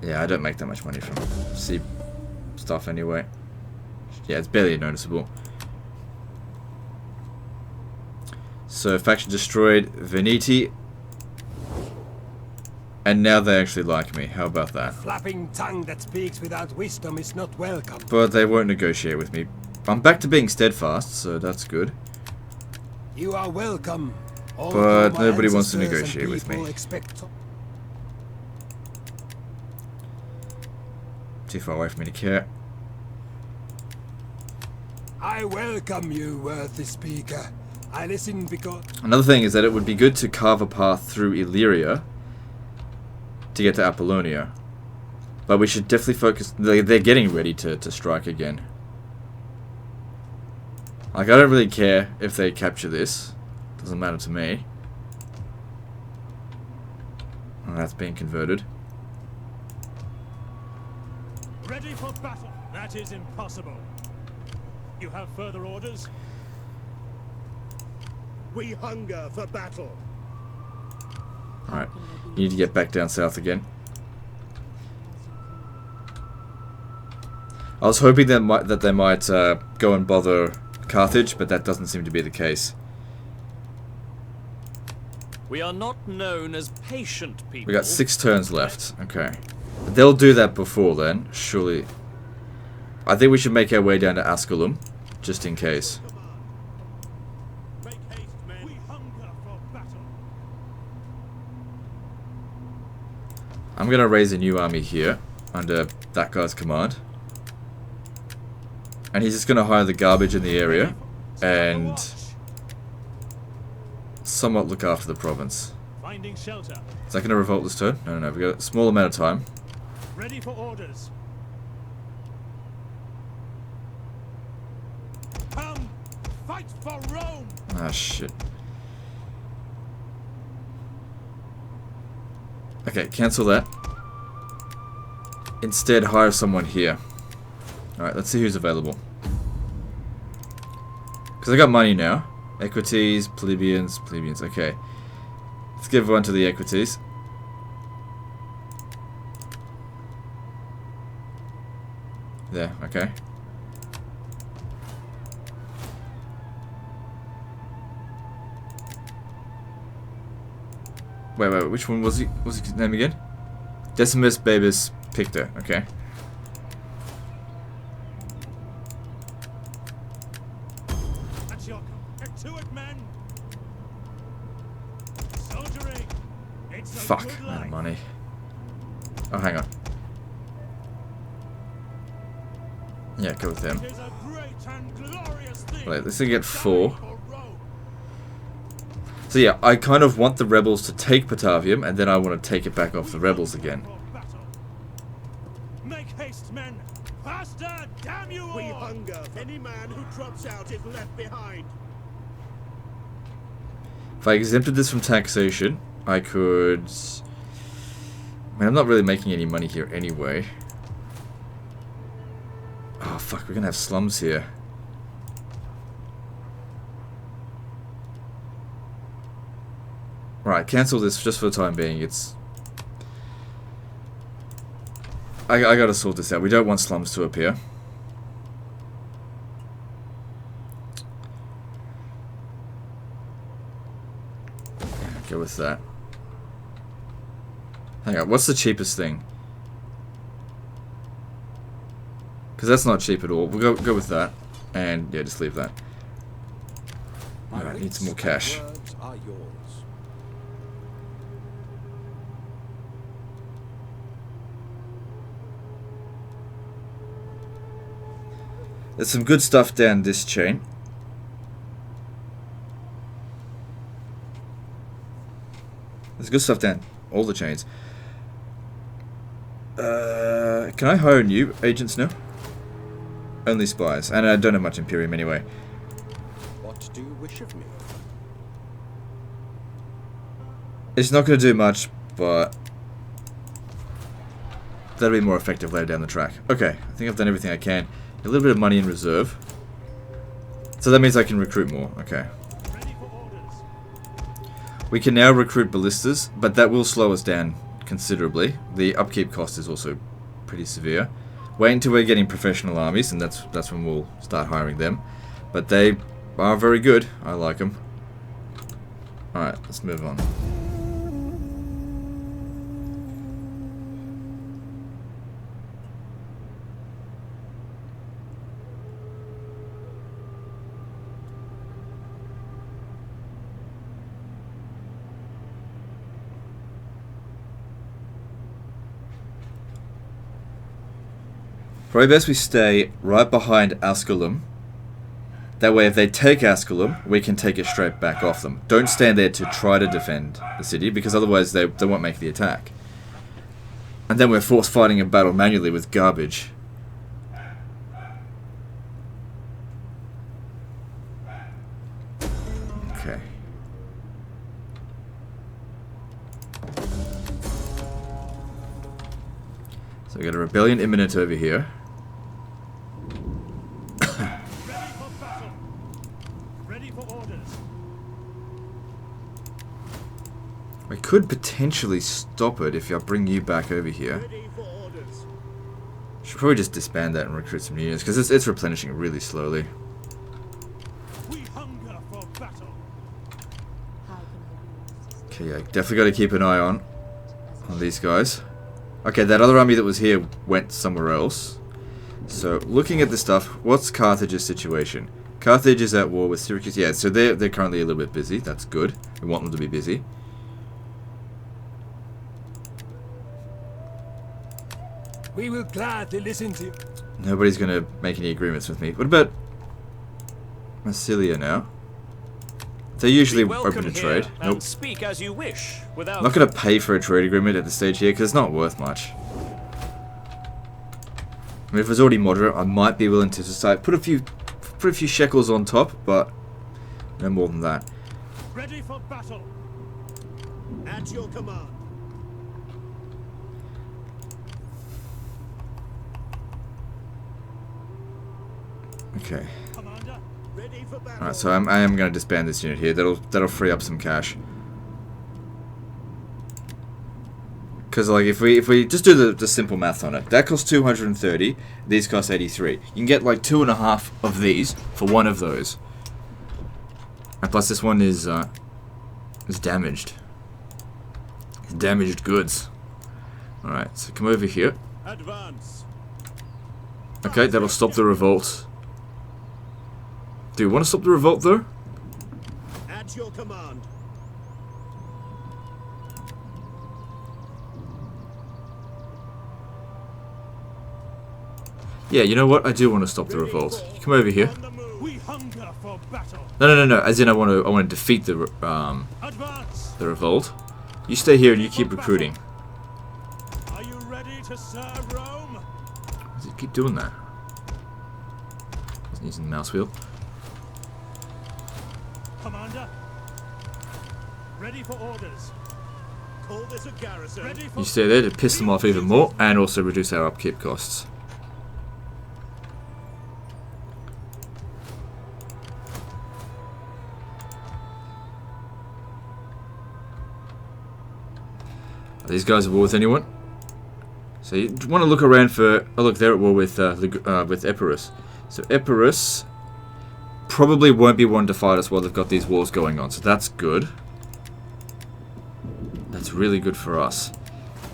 Yeah, I don't make that much money from sea stuff anyway. Yeah, it's barely noticeable. So faction destroyed, Veneti. And now they actually like me. How about that? Flapping tongue that speaks without wisdom is not welcome. But they won't negotiate with me. I'm back to being steadfast, so that's good. You are welcome. But nobody wants to negotiate with me. Too far away for me to care. I welcome you, worthy speaker. I listen because... Another thing is that it would be good to carve a path through Illyria to get to Apollonia. But we should definitely focus... They're getting ready to strike again. Like, I don't really care if they capture this. Doesn't matter to me. And that's being converted. Ready for battle. That is impossible. You have further orders? We hunger for battle. Alright, you need to get back down south again. I was hoping that they might go and bother Carthage, but that doesn't seem to be the case. We are not known as patient people. We got 6 turns left. Okay. They'll do that before then, surely. I think we should make our way down to Asculum, just in case. Make haste, men. We hunger for battle. I'm gonna raise a new army here, under that guy's command. And he's just gonna hire the garbage in the area, and somewhat look after the province. Finding shelter. Is that gonna revolt this turn? No, no, no, we've got a small amount of time. Ready for orders. Come, fight for Rome. Ah, shit. Okay, cancel that. Instead, hire someone here. Alright, let's see who's available. Because I got money now. Equities, plebeians, okay. Let's give one to the equities. There, okay. Wait, which one was he? What's his name again? Decimus Babus Pictor, okay. To it, men. Soldiering. It's a Fuck, good no life. money. Oh, hang on. Yeah, go with them. It is a great and glorious thing. Wait, let's get Die 4. for Rome. So yeah, I kind of want the rebels to take Patavium, and then I want to take it back off the rebels again. For battle. Make haste, men. Faster, damn you all. We hunger. Any man who drops out is left behind. If I exempted this from taxation, I could... I mean, I'm not really making any money here anyway. Oh, fuck, we're gonna have slums here. Right, cancel this just for the time being. It's... I gotta sort this out. We don't want slums to appear. Go with that. Hang on, what's the cheapest thing? Because that's not cheap at all. We'll go with that. And, yeah, just leave that. Alright, need some more cash. Words are yours. There's some good stuff down this chain. There's good stuff down all the chains. Can I hire new agents now? Only spies. And I don't have much Imperium anyway. What do you wish of me? It's not going to do much, but that'll be more effective later down the track. Okay, I think I've done everything I can. A little bit of money in reserve. So that means I can recruit more. Okay. Ready for orders. We can now recruit ballistas, but that will slow us down considerably. The upkeep cost is also pretty severe. Wait until we're getting professional armies, and that's when we'll start hiring them. But they are very good. I like them. Alright, let's move on. Probably best we stay right behind Asculum. That way if they take Asculum, we can take it straight back off them. Don't stand there to try to defend the city, because otherwise they won't make the attack. And then we're forced fighting a battle manually with garbage. Okay. So we got a rebellion imminent over here. Ready for battle. Ready for orders. We could potentially stop it if I bring you back over here. Ready for orders. Should probably just disband that and recruit some new units, because it's replenishing really slowly. We hunger for battle. How can I be of assistance? Okay, yeah, definitely got to keep an eye on these guys. Okay, that other army that was here went somewhere else. So, looking at the stuff, what's Carthage's situation? Carthage is at war with Syracuse. Yeah, so they're currently a little bit busy. That's good. We want them to be busy. We will gladly listen to you. Nobody's going to make any agreements with me. What about Massilia now? They're usually Be welcome open to here, trade. and Nope. speak as you wish, without... I'm not going to pay for a trade agreement at this stage here, because it's not worth much. I mean, if it was already moderate, I might be willing to decide, put a few shekels on top, but no more than that. Ready for battle. At your command. Okay. Commander, ready for battle. Alright, so I am going to disband this unit here. That'll free up some cash. Because like if we just do the simple math on it, that costs 230. These cost 83. You can get like 2.5 of these for one of those. And plus this one is damaged. It's damaged goods. Alright, so come over here. Advance. Okay, that'll stop the revolt. Do you want to stop the revolt though? At your command. Yeah, you know what? I do want to stop the revolt. Come over here. On the move. We hunger for battle. No. As in, I want to defeat the Advance. revolt. You stay here and you keep recruiting. Are you ready to serve Rome? Why does it keep doing that? Wasn't using the mouse wheel. Commander. Ready for orders. Call this a garrison. Ready for You stay there to piss them off even more and also reduce our upkeep costs. Are these guys at war with anyone? So you want to look around for... Oh look, they're at war with Epirus. So Epirus probably won't be one to fight us while they've got these wars going on. So that's good. That's really good for us.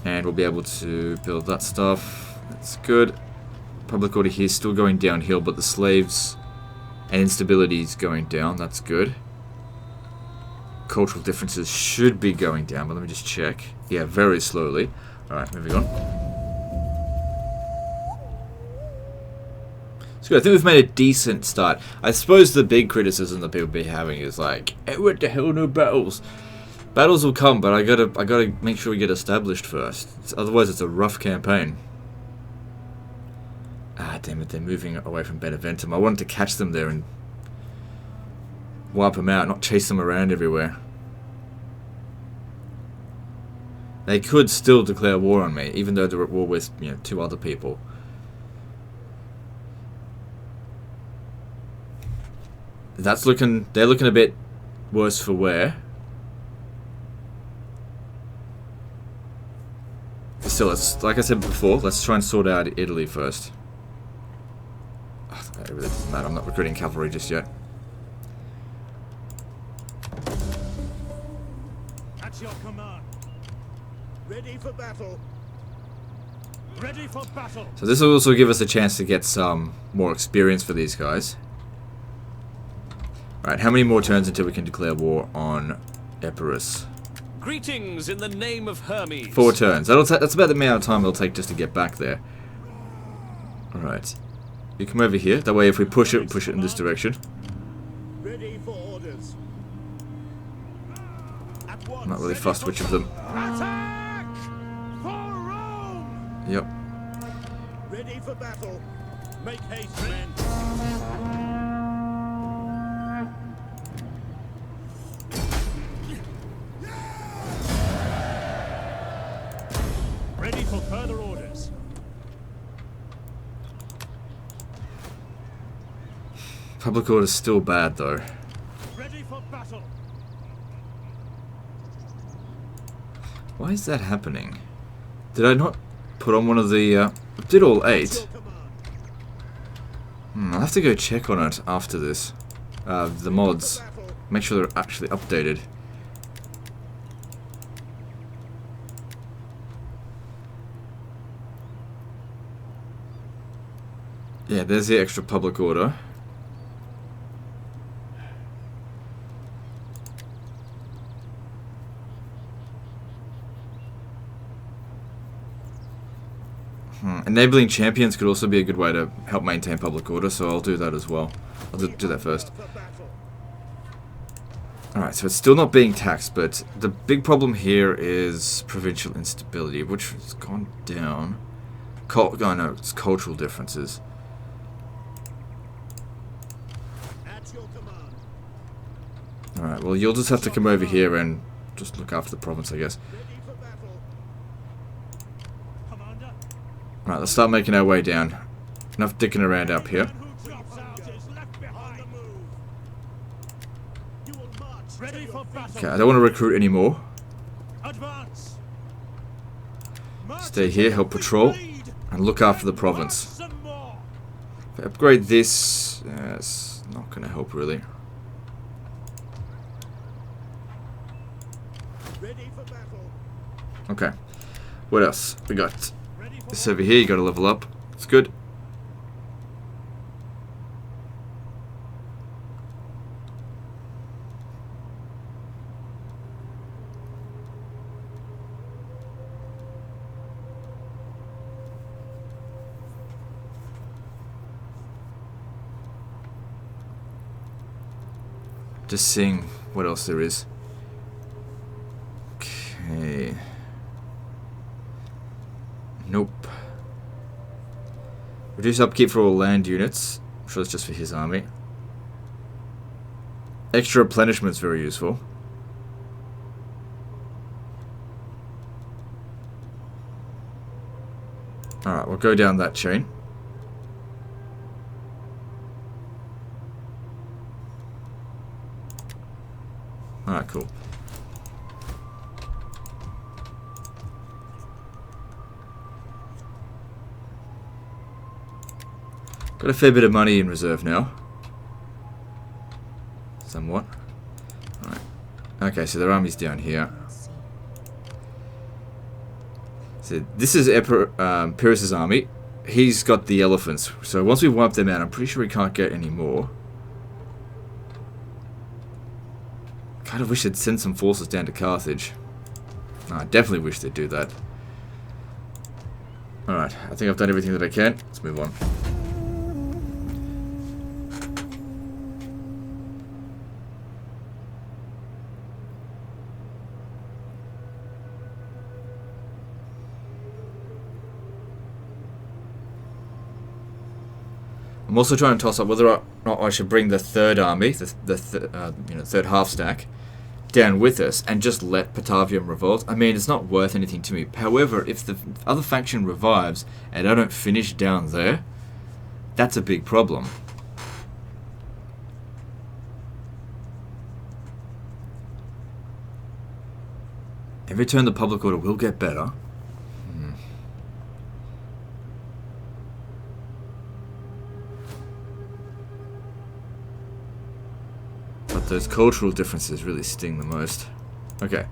And we'll be able to build that stuff. That's good. Public order here is still going downhill, but the slaves and instability is going down. That's good. Cultural differences should be going down, but let me just check. Yeah, very slowly. Alright, moving on. So good. I think we've made a decent start. I suppose the big criticism that people be having is like, hey, what the hell, no battles? Battles will come, but I gotta make sure we get established first. Otherwise it's a rough campaign. Ah, damn it, they're moving away from Beneventum. I wanted to catch them there and wipe them out, not chase them around everywhere. They could still declare war on me, even though they're at war with, you know, 2 other people. They're looking a bit worse for wear. Still, like I said before, let's try and sort out Italy first. Oh, it really doesn't matter, I'm not recruiting cavalry just yet. At your command. Ready for battle. Ready for battle. So this will also give us a chance to get some more experience for these guys. Alright, how many more turns until we can declare war on Epirus? Greetings in the name of Hermes. 4 turns. That's about the amount of time it'll take just to get back there. Alright. You come over here. That way if we push it in this direction. Ready for orders. At once. I'm not really fussed which of them. Attack! For Rome! Yep. Ready for battle. Make haste, men. Ready for further orders. Public order's still bad though. Ready for battle. Why is that happening? Did I not put on one of the... I did all 8. Your command. I'll have to go check on it after this. The mods. Battle. Make sure they're actually updated. Yeah, there's the extra public order. Enabling champions could also be a good way to help maintain public order, so I'll do that as well. I'll do that first. For battle. Alright, so it's still not being taxed, but the big problem here is provincial instability, which has gone down. Oh no, it's cultural differences. At your command. Alright, well you'll just have to come over here and just look after the province, I guess. Ready for battle. Commander. Alright, let's start making our way down. Enough dicking around up here. Who drops out is left behind. On the move. You will march. Ready for battle. Okay, I don't want to recruit anymore. Advance. March Stay here, help with patrol, lead. and look after the province. Some more. If I upgrade this, it's not going to help really. Ready for battle. Okay, what else? We got Ready for this over here, you got to level up. It's good. Just seeing what else there is. Okay. Nope. Reduce upkeep for all land units. I'm sure it's just for his army. Extra replenishment's very useful. Alright, we'll go down that chain. Alright, cool. Got a fair bit of money in reserve now. Somewhat. Alright. Okay, so their army's down here. So this is Pyrrhus's army. He's got the elephants. So once we wipe them out, I'm pretty sure we can't get any more. Kind of wish they'd send some forces down to Carthage. No, I definitely wish they'd do that. Alright, I think I've done everything that I can. Let's move on. I'm also trying to toss up whether or not I should bring the third army, the third half stack, down with us and just let Patavium revolt. I mean, it's not worth anything to me. However, if the other faction revives and I don't finish down there, that's a big problem. Every turn the public order will get better. But those cultural differences really sting the most. Okay.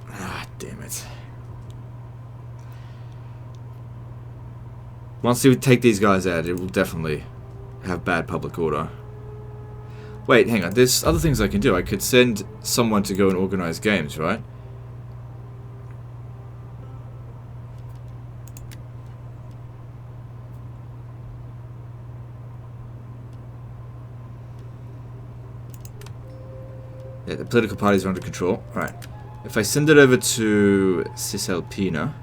Ah, damn it. Once we take these guys out, it will definitely have bad public order. Wait, hang on. There's other things I can do. I could send someone to go and organize games, right? Yeah, the political parties are under control. Right. If I send it over to Cisalpina,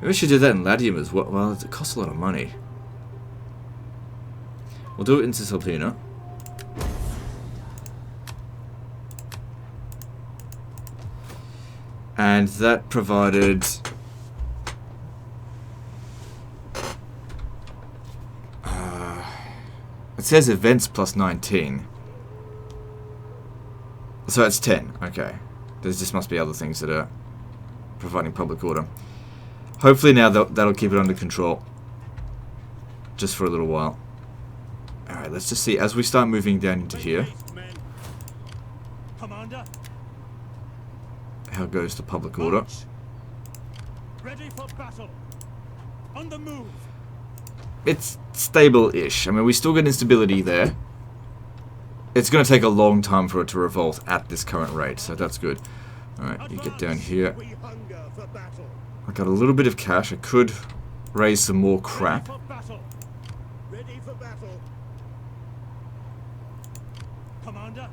maybe I should do that in Latium as well. Well, it costs a lot of money. We'll do it in Cisalpina. And that provided... it says events plus 19. So it's 10. Okay. There just must be other things that are providing public order. Hopefully now that'll keep it under control. Just for a little while. Alright, let's just see. As we start moving down into here... Commander, how goes the public order? ready for battle. On the move. It's stable-ish. I mean, we still get instability there. It's going to take a long time for it to revolt at this current rate, so that's good. Alright, you get down here. We hunger for battle. I got a little bit of cash. I could raise some more crap. Ready for battle. Ready for battle. Commander,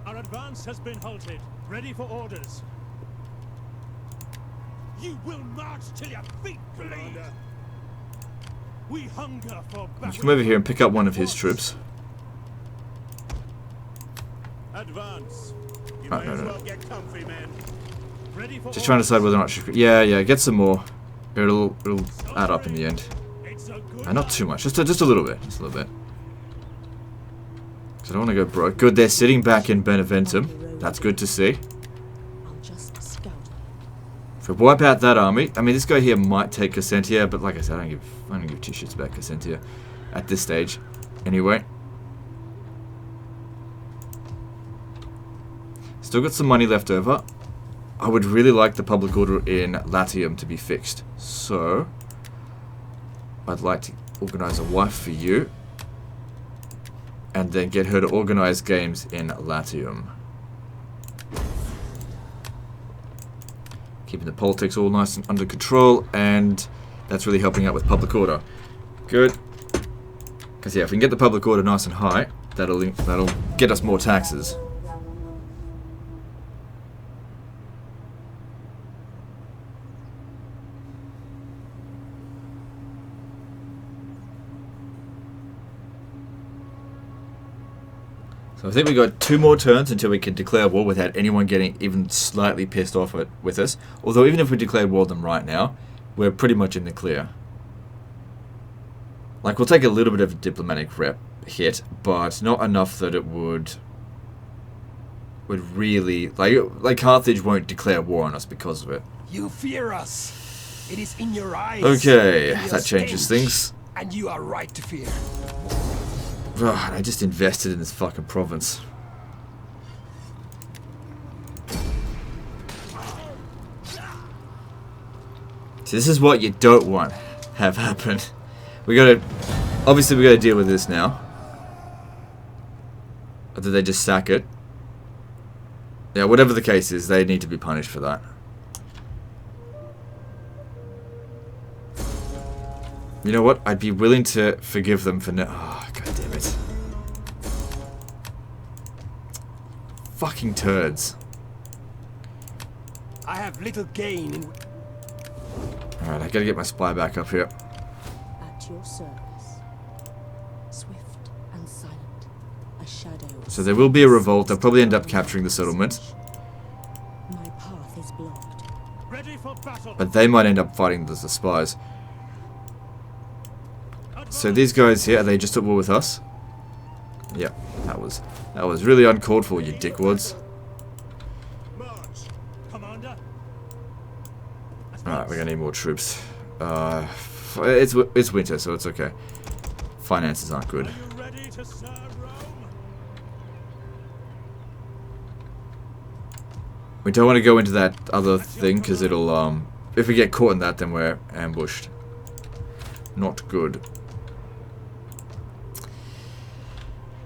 our advance has been halted. Ready for orders. You will march till your feet bleed. We hunger for battle. You come over here and pick up one of his troops. Advance. You Oh, may no, as no. well get comfy, men. Ready for Just trying to decide whether or not she... Yeah, get some more. It'll add up in the end. It's a good Not too much. Just a little bit. Just a little bit. Because I don't want to go broke. Good, they're sitting back in Beneventum. That's good to see. I'll just scout. If we wipe out that army... I mean, this guy here might take Cassentia, but like I said, I don't give two shits about Cassentia at this stage. Anyway. Still got some money left over. I would really like the public order in Latium to be fixed. So, I'd like to organize a wife for you. And then get her to organize games in Latium. Keeping the politics all nice and under control, and that's really helping out with public order. Good. Because yeah, if we can get the public order nice and high, that'll get us more taxes. So I think we got 2 more turns until we can declare war without anyone getting even slightly pissed off with us. Although even if we declared war on them right now, we're pretty much in the clear. Like, we'll take a little bit of a diplomatic hit, but not enough that it would really... Like Carthage won't declare war on us because of it. You fear us. It is in your eyes. Okay, in your that changes stench, things. And you are right to fear. Ugh, I just invested in this fucking province. See, this is what you don't want have happen. Obviously we gotta deal with this now. Or did they just sack it? Yeah, whatever the case is, they need to be punished for that. You know what? I'd be willing to forgive them for no... Oh, god damn it. Fucking turds. I have little gain in... Alright, I gotta get my spy back up here. At your service. Swift and silent. A shadow. So there will be a revolt. They'll probably end up capturing the settlement. My path is blocked. Ready for battle. But they might end up fighting the spies. So these guys here, are they just at war with us? Yep, that was really uncalled for, you dickwads. March. Commander. Alright, we're gonna need more troops. It's winter, so it's okay. Finances aren't good. Are you ready to serve Rome? We don't want to go into that other thing, because it'll, if we get caught in that, then we're ambushed. Not good.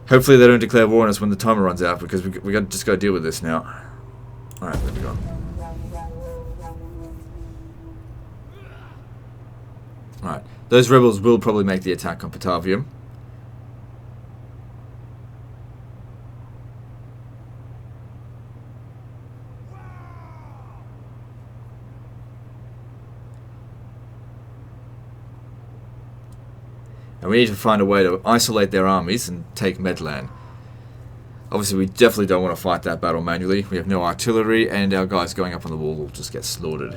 Hopefully they don't declare war on us when the timer runs out, because we just got to deal with this now. Alright, there we go. Alright, those rebels will probably make the attack on Patavium. And we need to find a way to isolate their armies and take Medland. Obviously, we definitely don't want to fight that battle manually. We have no artillery, and our guys going up on the wall will just get slaughtered.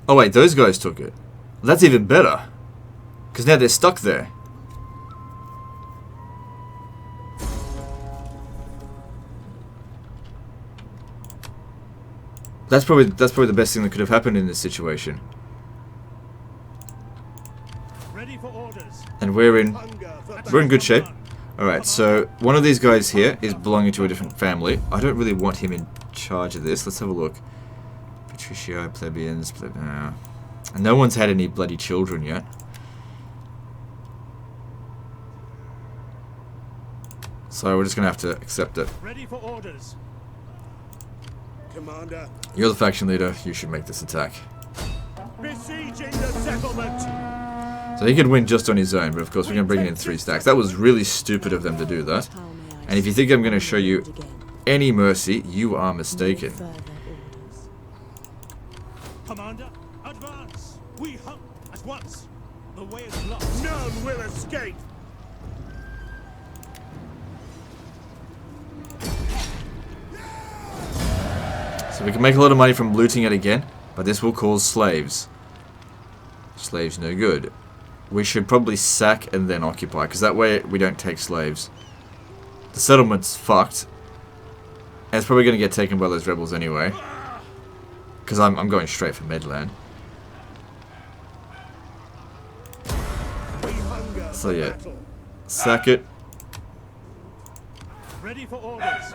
Oh wait, those guys took it. That's even better. Because now they're stuck there. That's probably the best thing that could have happened in this situation. Ready for orders. And we're in good shape. Alright, so one of these guys here is belonging to a different family. I don't really want him in charge of this. Let's have a look. Patricio, plebeians, and no one's had any bloody children yet. So we're just gonna have to accept it. Ready for orders. Commander. You're the faction leader, you should make this attack. Besieging the settlement. So he could win just on his own, but of course we're gonna bring in 3 stacks. That was really stupid of them to do that. And if you think I'm gonna show you any mercy, you are mistaken. Commander, advance! We hunt at once! The way is blocked. None will escape! So we can make a lot of money from looting it again, but this will cause slaves. Slaves no good. We should probably sack and then occupy, because that way we don't take slaves. The settlement's fucked. And it's probably going to get taken by those rebels anyway. Because I'm going straight for Medland. So yeah, sack it. Ready for orders.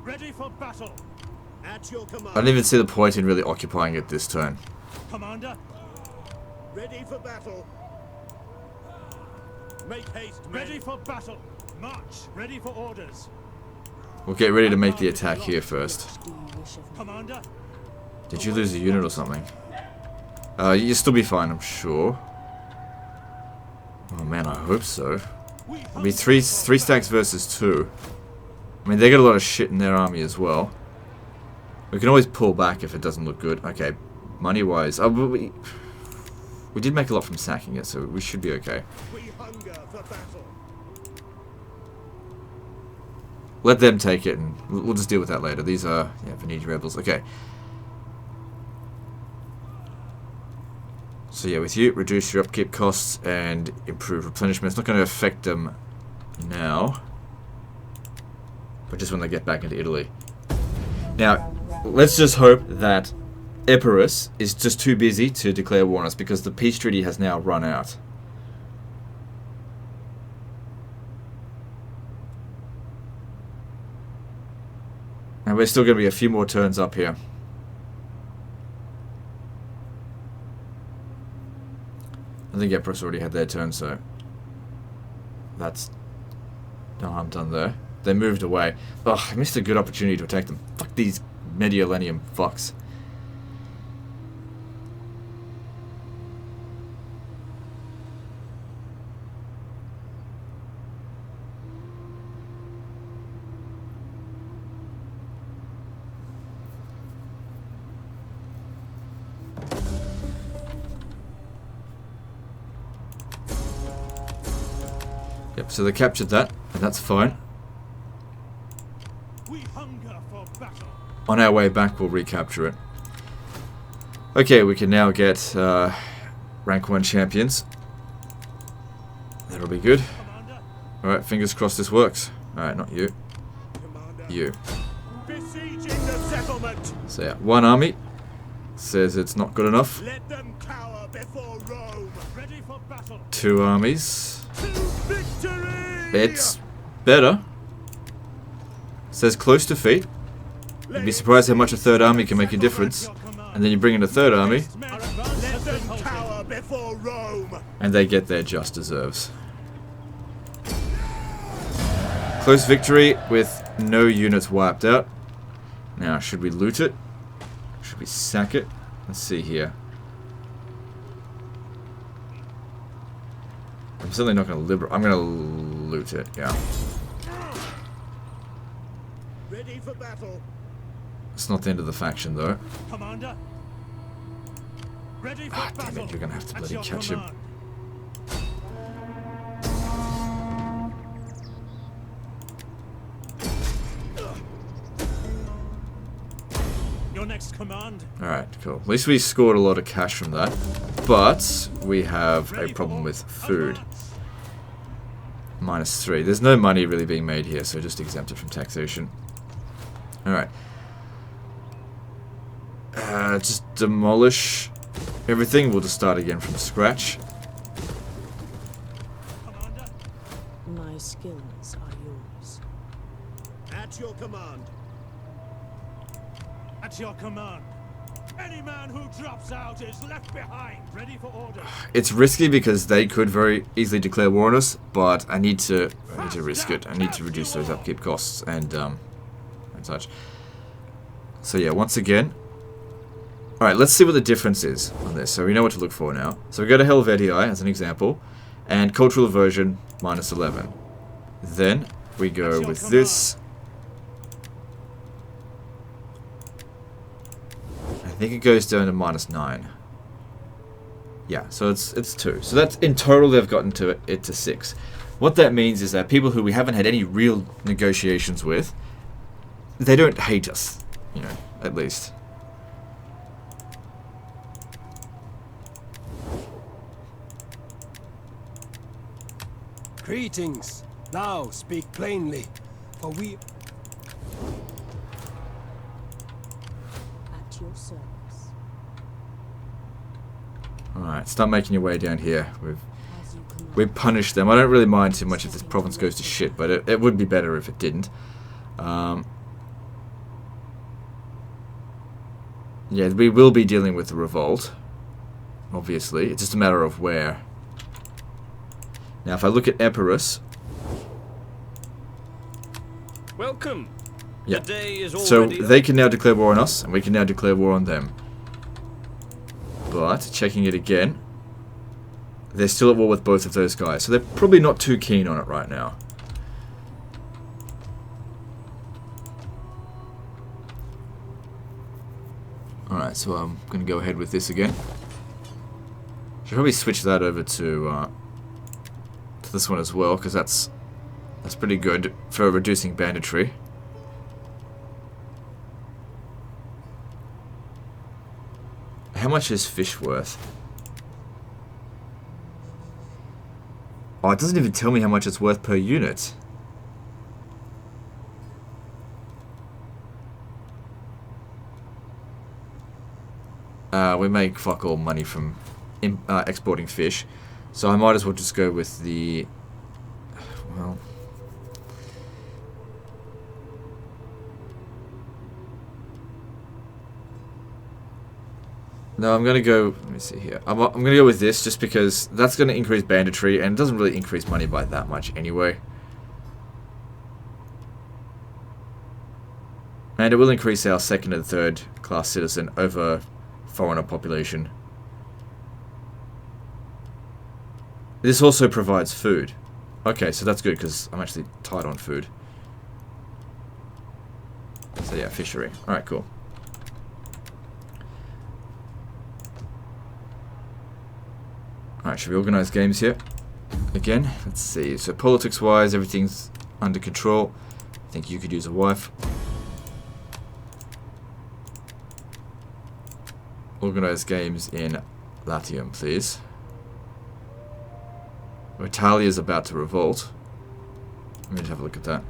Ready for battle. At your command. I didn't even see the point in really occupying it this turn. Commander. Ready for battle. Make haste. Ready for battle. March. Ready for orders. We'll get ready to make the attack here first. Commander. Did you lose a unit or something? You'll still be fine, I'm sure. Oh man, I hope so. It'll be three stacks versus 2. I mean, they got a lot of shit in their army as well. We can always pull back if it doesn't look good. Okay, money-wise, we did make a lot from sacking it, so we should be okay. We hunger for battle. Let them take it, and we'll just deal with that later. These are, yeah, Veneti rebels. Okay. So yeah, with you, reduce your upkeep costs and improve replenishment. It's not going to affect them now, but just when they get back into Italy. Now, let's just hope that Epirus is just too busy to declare war on us, because the peace treaty has now run out. And we're still going to be a few more turns up here. I think Epirus already had their turn, so that's no harm done there. They moved away. Ugh, I missed a good opportunity to attack them. Fuck these Mediolenium fucks. Yep, so they captured that, and that's fine. We hunger for battle. On our way back, we'll recapture it. Okay, we can now get rank 1 champions. That'll be good. Commander. Alright, fingers crossed this works. Alright, not you. Commander. You. Besieging the settlement. So yeah, 1 army says it's not good enough. Let them cower before Rome. Ready for battle. 2 armies. To victory. It's better. Says close defeat. You'd be surprised how much a 3rd army can make a difference. And then you bring in a 3rd army, Let them cower before Rome. and they get their just deserves. close victory with no units wiped out. Now, should we loot it? Should we sack it? Let's see here. I'm certainly not going to liberate. I'm going to loot it, yeah. Ready for battle. It's not the end of the faction, though. Commander. Ready for Ah, battle. damn it, you're going to have to At bloody your catch him. command. Your next command. Alright, cool. At least we scored a lot of cash from that. But we have a problem with food. -3. There's no money really being made here, so just exempt it from taxation. Alright. Just demolish everything. We'll just start again from scratch. Commander. My skills are yours. At your command. At your command. Any man who drops out is left behind. Ready for orders. It's risky because they could very easily declare war on us, but I need to risk it. I need to reduce those upkeep costs and such. So yeah, once again. Alright, let's see what the difference is on this. So we know what to look for now. So we go to Helvetii as an example, and cultural aversion -11. Then we go with this. I think it goes down to -9. Yeah, so it's 2. So that's in total they've gotten to it to 6. What that means is that people who we haven't had any real negotiations with, they don't hate us, you know, at least. Greetings. Now speak plainly, for we... At your service. Alright, start making your way down here. As you command. We've punished them. I don't really mind too much if this province goes to shit, but it would be better if it didn't. Yeah, we will be dealing with the revolt. Obviously. It's just a matter of where. Now, if I look at Epirus... Welcome. Yeah. The day is So, already they can now declare war on us, and we can now declare war on them. But, checking it again, they're still at war with both of those guys, so they're probably not too keen on it right now. Alright, so I'm going to go ahead with this again. Should probably switch that over to this one as well, because that's pretty good for reducing banditry. How much is fish worth? Oh, it doesn't even tell me how much it's worth per unit. We make fuck all money from exporting fish, so I might as well just go with the... well... No, I'm gonna go... let me see here. I'm gonna go with this just because that's gonna increase banditry, and it doesn't really increase money by that much anyway. And it will increase our second and third class citizen over foreigner population. This also provides food. Okay, so that's good because I'm actually tight on food. So yeah, fishery. Alright, cool. Alright, should we organize games here? Again, let's see. So politics-wise, everything's under control. I think you could use a wife. Organize games in Latium, please. Italia's about to revolt. Let me just have a look at that.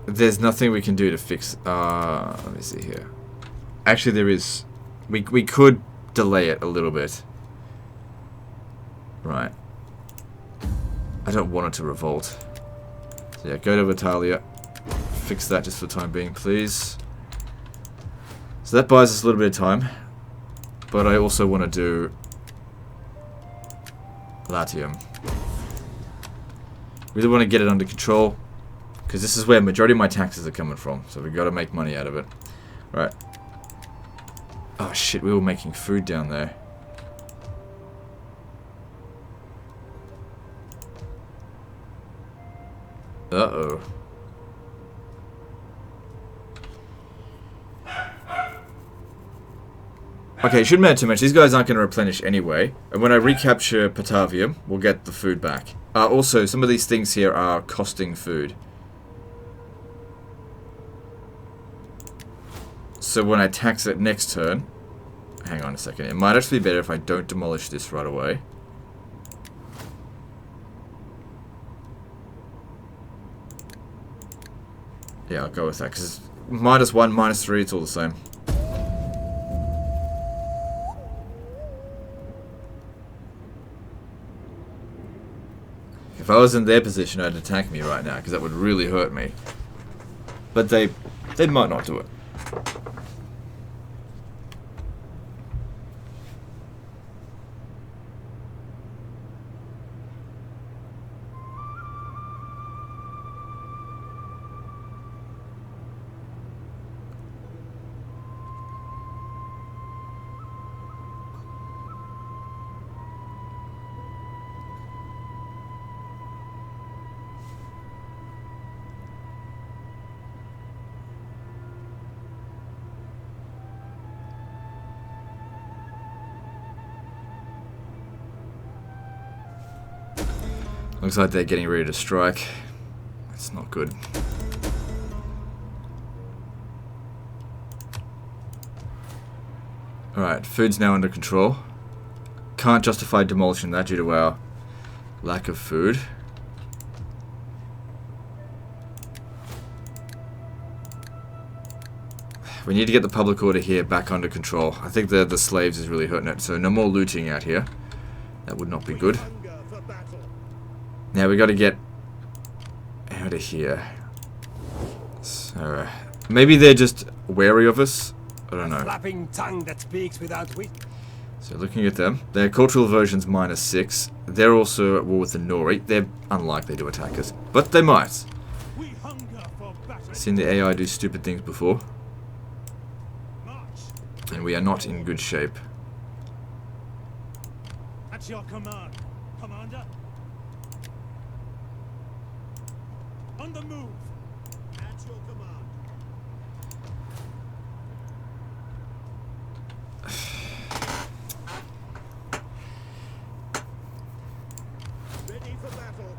There's nothing we can do to fix... let me see here. Actually, there is... We could delay it a little bit. Right. I don't want it to revolt. So yeah, go to Italia. Fix that just for the time being, please. So that buys us a little bit of time. But I also want to do Latium. Really want to get it under control, because this is where majority of my taxes are coming from. So we've got to make money out of it. Right. Oh shit, we were making food down there. Uh-oh. Okay, shouldn't matter too much. These guys aren't going to replenish anyway. And when I recapture Patavium, we'll get the food back. Also, some of these things here are costing food. So when I tax it next turn... Hang on a second. It might actually be better if I don't demolish this right away. Yeah, I'll go with that, because -1, -3, it's all the same. If I was in their position, I'd attack me right now, because that would really hurt me. But they might not do it. Looks like they're getting ready to strike. That's not good. Alright, food's now under control. Can't justify demolishing that due to our lack of food. We need to get the public order here back under control. I think the slaves is really hurting it, so no more looting out here. That would not be good. Now we got to get out of here. So maybe they're just wary of us. I don't know. Flapping tongue that speaks without wit. So looking at them, their cultural version's -6. They're also at war with the Nori. They're unlikely to attack us, but they might. We hunger for battle. Seen the AI do stupid things before, March. and we are not in good shape. At your command, Commander. On the move. At your command. Ready for battle.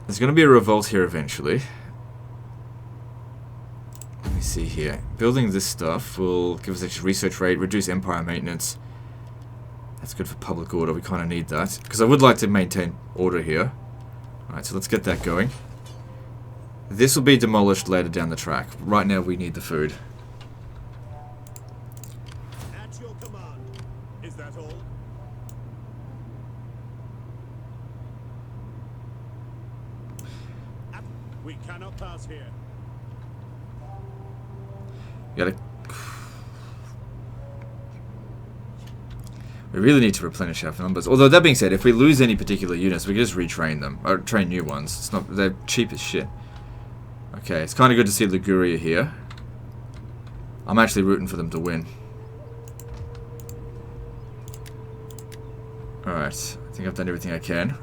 There's going to be a revolt here eventually. Let me see here. Building this stuff will give us extra research rate, reduce empire maintenance. That's good for public order. We kind of need that, because I would like to maintain order here. Alright, so let's get that going. This will be demolished later down the track. Right now we need the food. At your command. Is that all? We cannot pass here. Gotta... We really need to replenish our numbers. Although that being said, if we lose any particular units, we can just retrain them or train new ones. It's not, they're cheap as shit. Okay, it's kind of good to see Illyria here. I'm actually rooting for them to win. Alright, I think I've done everything I can.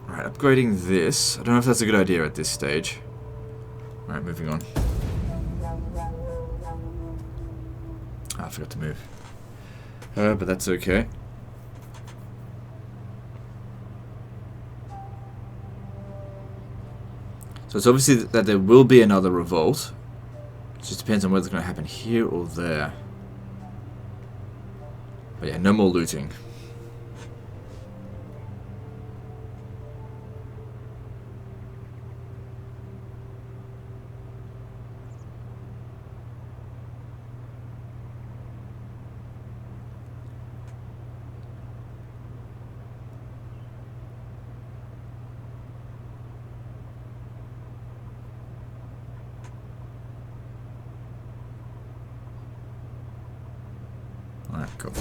Alright, upgrading this. I don't know if that's a good idea at this stage. Alright, moving on. Ah, I forgot to move. But that's okay. So it's obviously that there will be another revolt. It just depends on whether it's going to happen here or there. But yeah, no more looting. cool.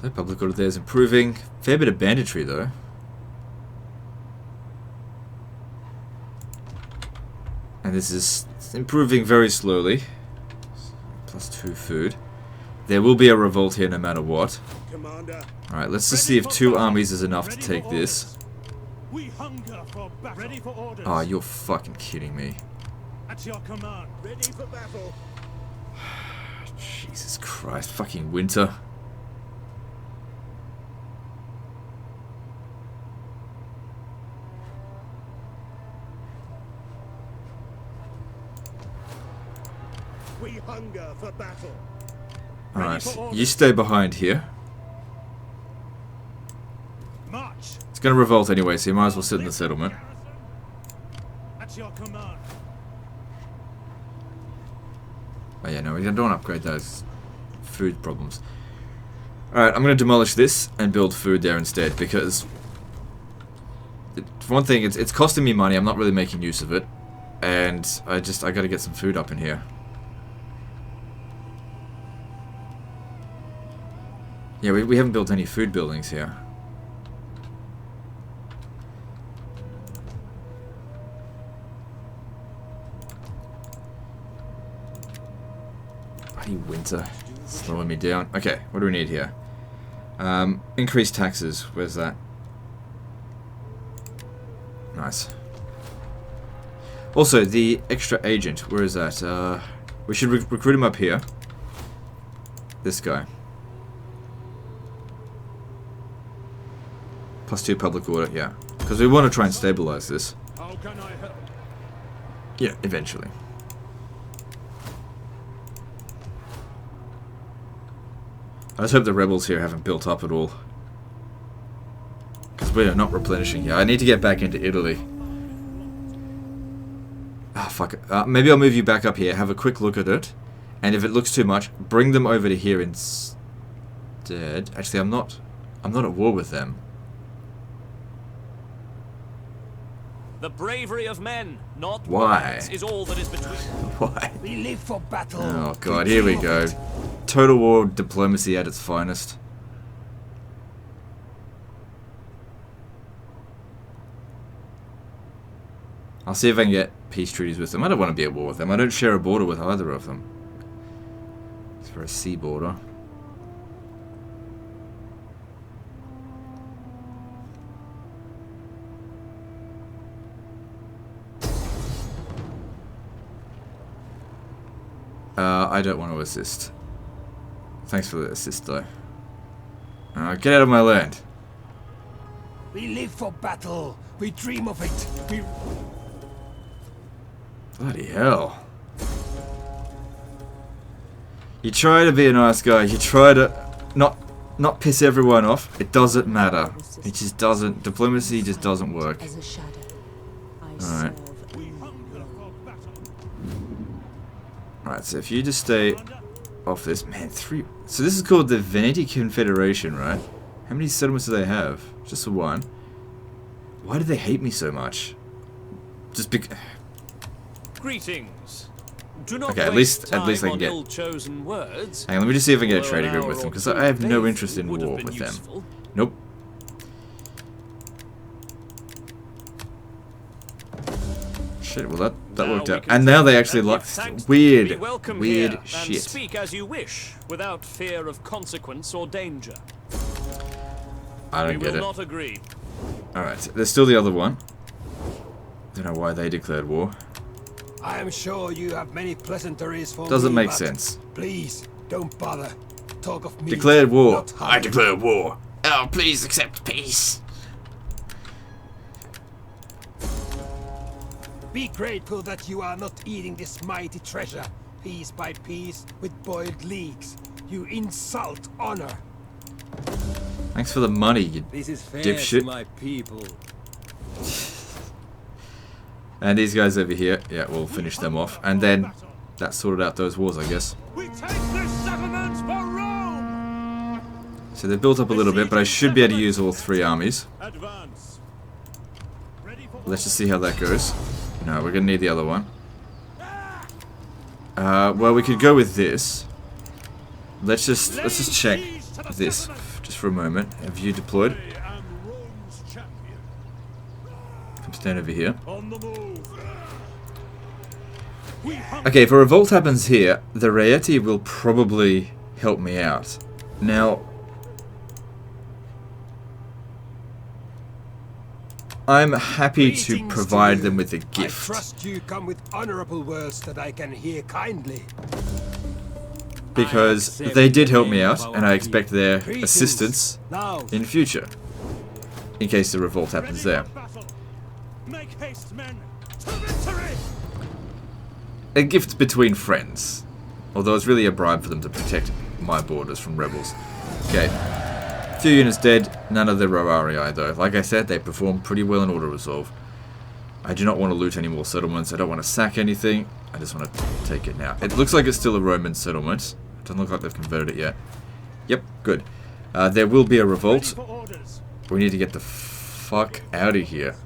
So public order there is improving. Fair bit of banditry though. And this is improving very slowly. +2 food. There will be a revolt here no matter what. Alright, let's just see if 2 armies is enough to take this. We hunger for battle. Ready for orders. Oh, you're fucking kidding me. At your command. Ready for battle. Jesus Christ, fucking winter. We hunger for battle. Alright, you stay behind here. March. It's gonna revolt anyway, so you might as well sit in the settlement. At your command. Oh yeah, no, we don't want to upgrade those food problems. Alright, I'm gonna demolish this and build food there instead, because for one thing, it's costing me money, I'm not really making use of it. And I gotta get some food up in here. Yeah, we haven't built any food buildings here. Bloody winter. Slowing me down. Okay, what do we need here? Increased taxes. Where's that? Nice. Also, the extra agent. Where is that? We should recruit him up here. This guy. +2 public order, yeah. Because we want to try and stabilize this. How can I help? Yeah, eventually. I just hope the rebels here haven't built up at all. Because we are not replenishing here. I need to get back into Italy. Ah, fuck it. Maybe I'll move you back up here, have a quick look at it. And if it looks too much, bring them over to here instead. Actually, I'm not at war with them. The bravery of men, not Why? words, is all that is between. Why? We live for battle. Oh god, here we go. Total war diplomacy at its finest. I'll see if I can get peace treaties with them. I don't want to be at war with them. I don't share a border with either of them. It's for a sea border. I don't want to assist. Thanks for the assist, though. Get out of my land. We live for battle. We dream of it. We... Bloody hell. You try to be a nice guy. You try to not piss everyone off. It doesn't matter. It just doesn't. Diplomacy just doesn't work. As a shadow, I Alright. serve Alright, so if you just stay off this, man, 3. So this is called the Veneti Confederation, right? How many settlements do they have? Just the 1. Why do they hate me so much? Just because. Greetings. Do not Okay, at waste least time I can on get. ill-chosen words. Hang on, let me just see if I can get a Although trade an agreement with hour them, or because two I have no faith interest in would have war been with them. useful. Nope. Shit, well that worked out. And now they actually like weird And shit. speak as you wish, without fear of consequence or danger. I don't We get will it. not agree. Alright, there's still the other one. Don't know why they declared war. I am sure you have many pleasantries for Doesn't me, make but sense. Please, don't bother. Talk of me. Declared war. not I harm. declare war. Oh, please accept peace. Be grateful that you are not eating this mighty treasure, piece by piece, with boiled leeks. You insult honor. Thanks for the money, you This is fair dipshit. to my people. And these guys over here, yeah, we'll finish them off. And then that sorted out those wars, I guess. We take this settlement for Rome. So they built up a little bit, but I should be able to use all 3 armies. Advance. Ready for Let's just see how that goes. No, we're gonna need the other one. Well, we could go with this. Let's just check this just for a moment. Have you deployed? I am Rome's champion. Come stand over here. On the move. We hunt Okay, if a revolt happens here, the Rieti will probably help me out. Now, I'm happy to Greetings provide you. them with a I gift. trust you come with honorable words that I can hear kindly. Because they did help me out, and I expect their Greetings. assistance Now, in future. In case the revolt happens there. battle. Make haste, men, to victory. A gift between friends. Although it's really a bribe for them to protect my borders from rebels. Okay. Few units dead, none of the Roarii though. Like I said, they perform pretty well in auto-resolve. I do not want to loot any more settlements, I don't want to sack anything, I just want to take it now. It looks like it's still a Roman settlement. Doesn't look like they've converted it yet. Yep, good. There will be a Ready revolt. for orders. We need to get the fuck out of here.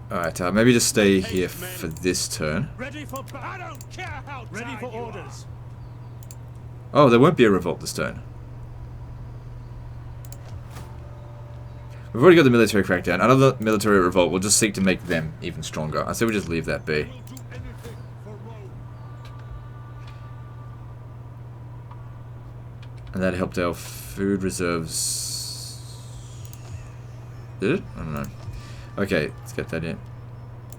Alright, maybe just stay here for this turn. Ready for I don't care how ready for orders. Oh, there won't be a revolt this turn. We've already got the military crackdown. Another military revolt will just seek to make them even stronger. I say we just leave that be. We'll do anything for Rome. And that helped our food reserves. Did it? I don't know. Okay, let's get that in.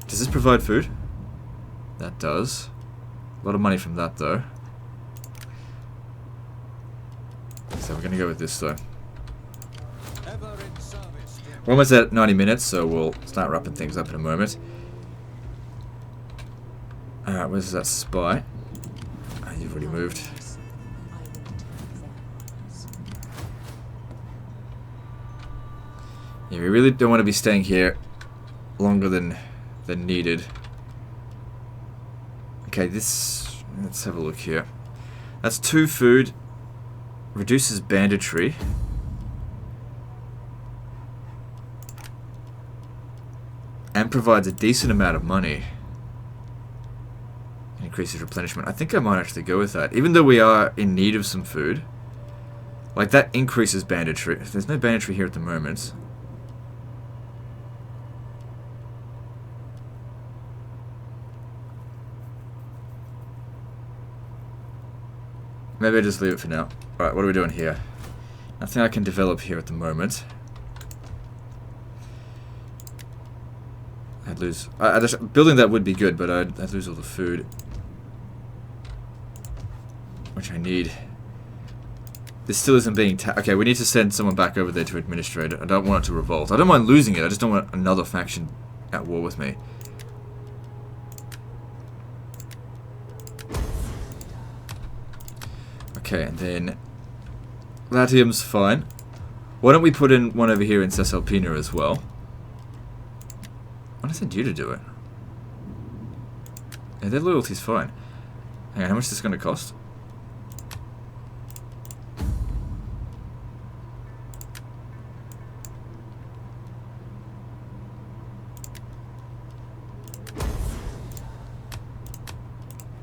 Does this provide food? That does. A lot of money from that though. So we're gonna go with this though. Ever in service. We're almost at 90 minutes, so we'll start wrapping things up in a moment. Alright, where's that spy? Oh, you've already moved. Yeah, we really don't want to be staying here longer than needed. Okay, this... let's have a look here. That's 2 food. Reduces banditry. And provides a decent amount of money. Increases replenishment. I think I might actually go with that. Even though we are in need of some food. Like, that increases banditry. There's no banditry here at the moment. Maybe I just leave it for now. Alright, what are we doing here? Nothing I can develop here at the moment. I'd lose... building that would be good, but I'd lose all the food. Which I need. This still isn't being... okay, we need to send someone back over there to administrate it. I don't want it to revolt. I don't mind losing it, I just don't want another faction at war with me. Okay, and then Latium's fine. Why don't we put in one over here in Cisalpina as well? When is it due to do it? Yeah, their loyalty's fine. Hang on, how much is this going to cost?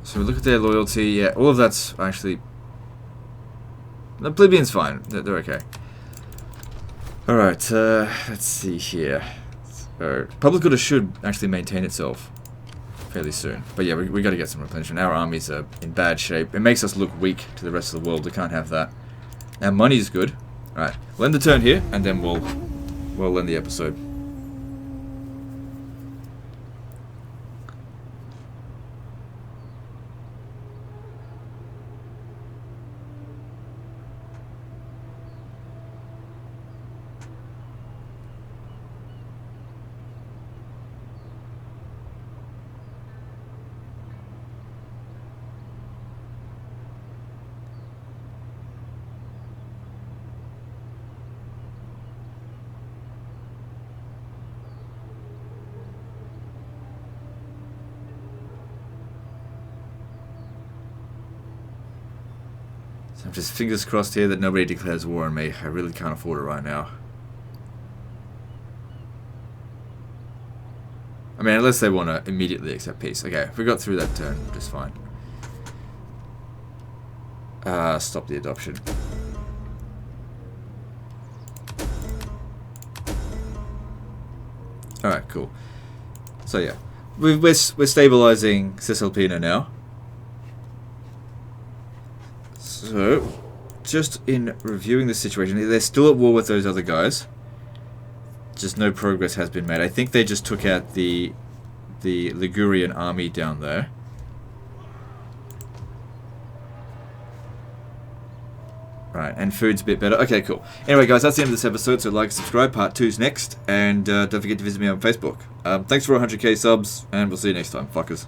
So we look at their loyalty. Yeah, all of that's actually... the plebeian's fine. They're okay. Alright, let's see here. So, public order should actually maintain itself fairly soon. But yeah, we got to get some replenishment. Our armies are in bad shape. It makes us look weak to the rest of the world. We can't have that. Our money's good. Alright, we'll end the turn here, and then we'll end the episode. I'm just fingers crossed here that nobody declares war on me. I really can't afford it right now. mean, unless they want to immediately accept peace. Okay, if we got through that turn, just fine. Stop the adoption. Alright, cool. So yeah, we're stabilizing Cisalpina now. So, just in reviewing the situation, they're still at war with those other guys. Just no progress has been made. I think they just took out the Ligurian army down there. Right, and food's a bit better. Okay, cool. Anyway, guys, that's the end of this episode, so like, subscribe. Part 2's next. And don't forget to visit me on Facebook. Thanks for 100k subs, and we'll see you next time. Fuckers.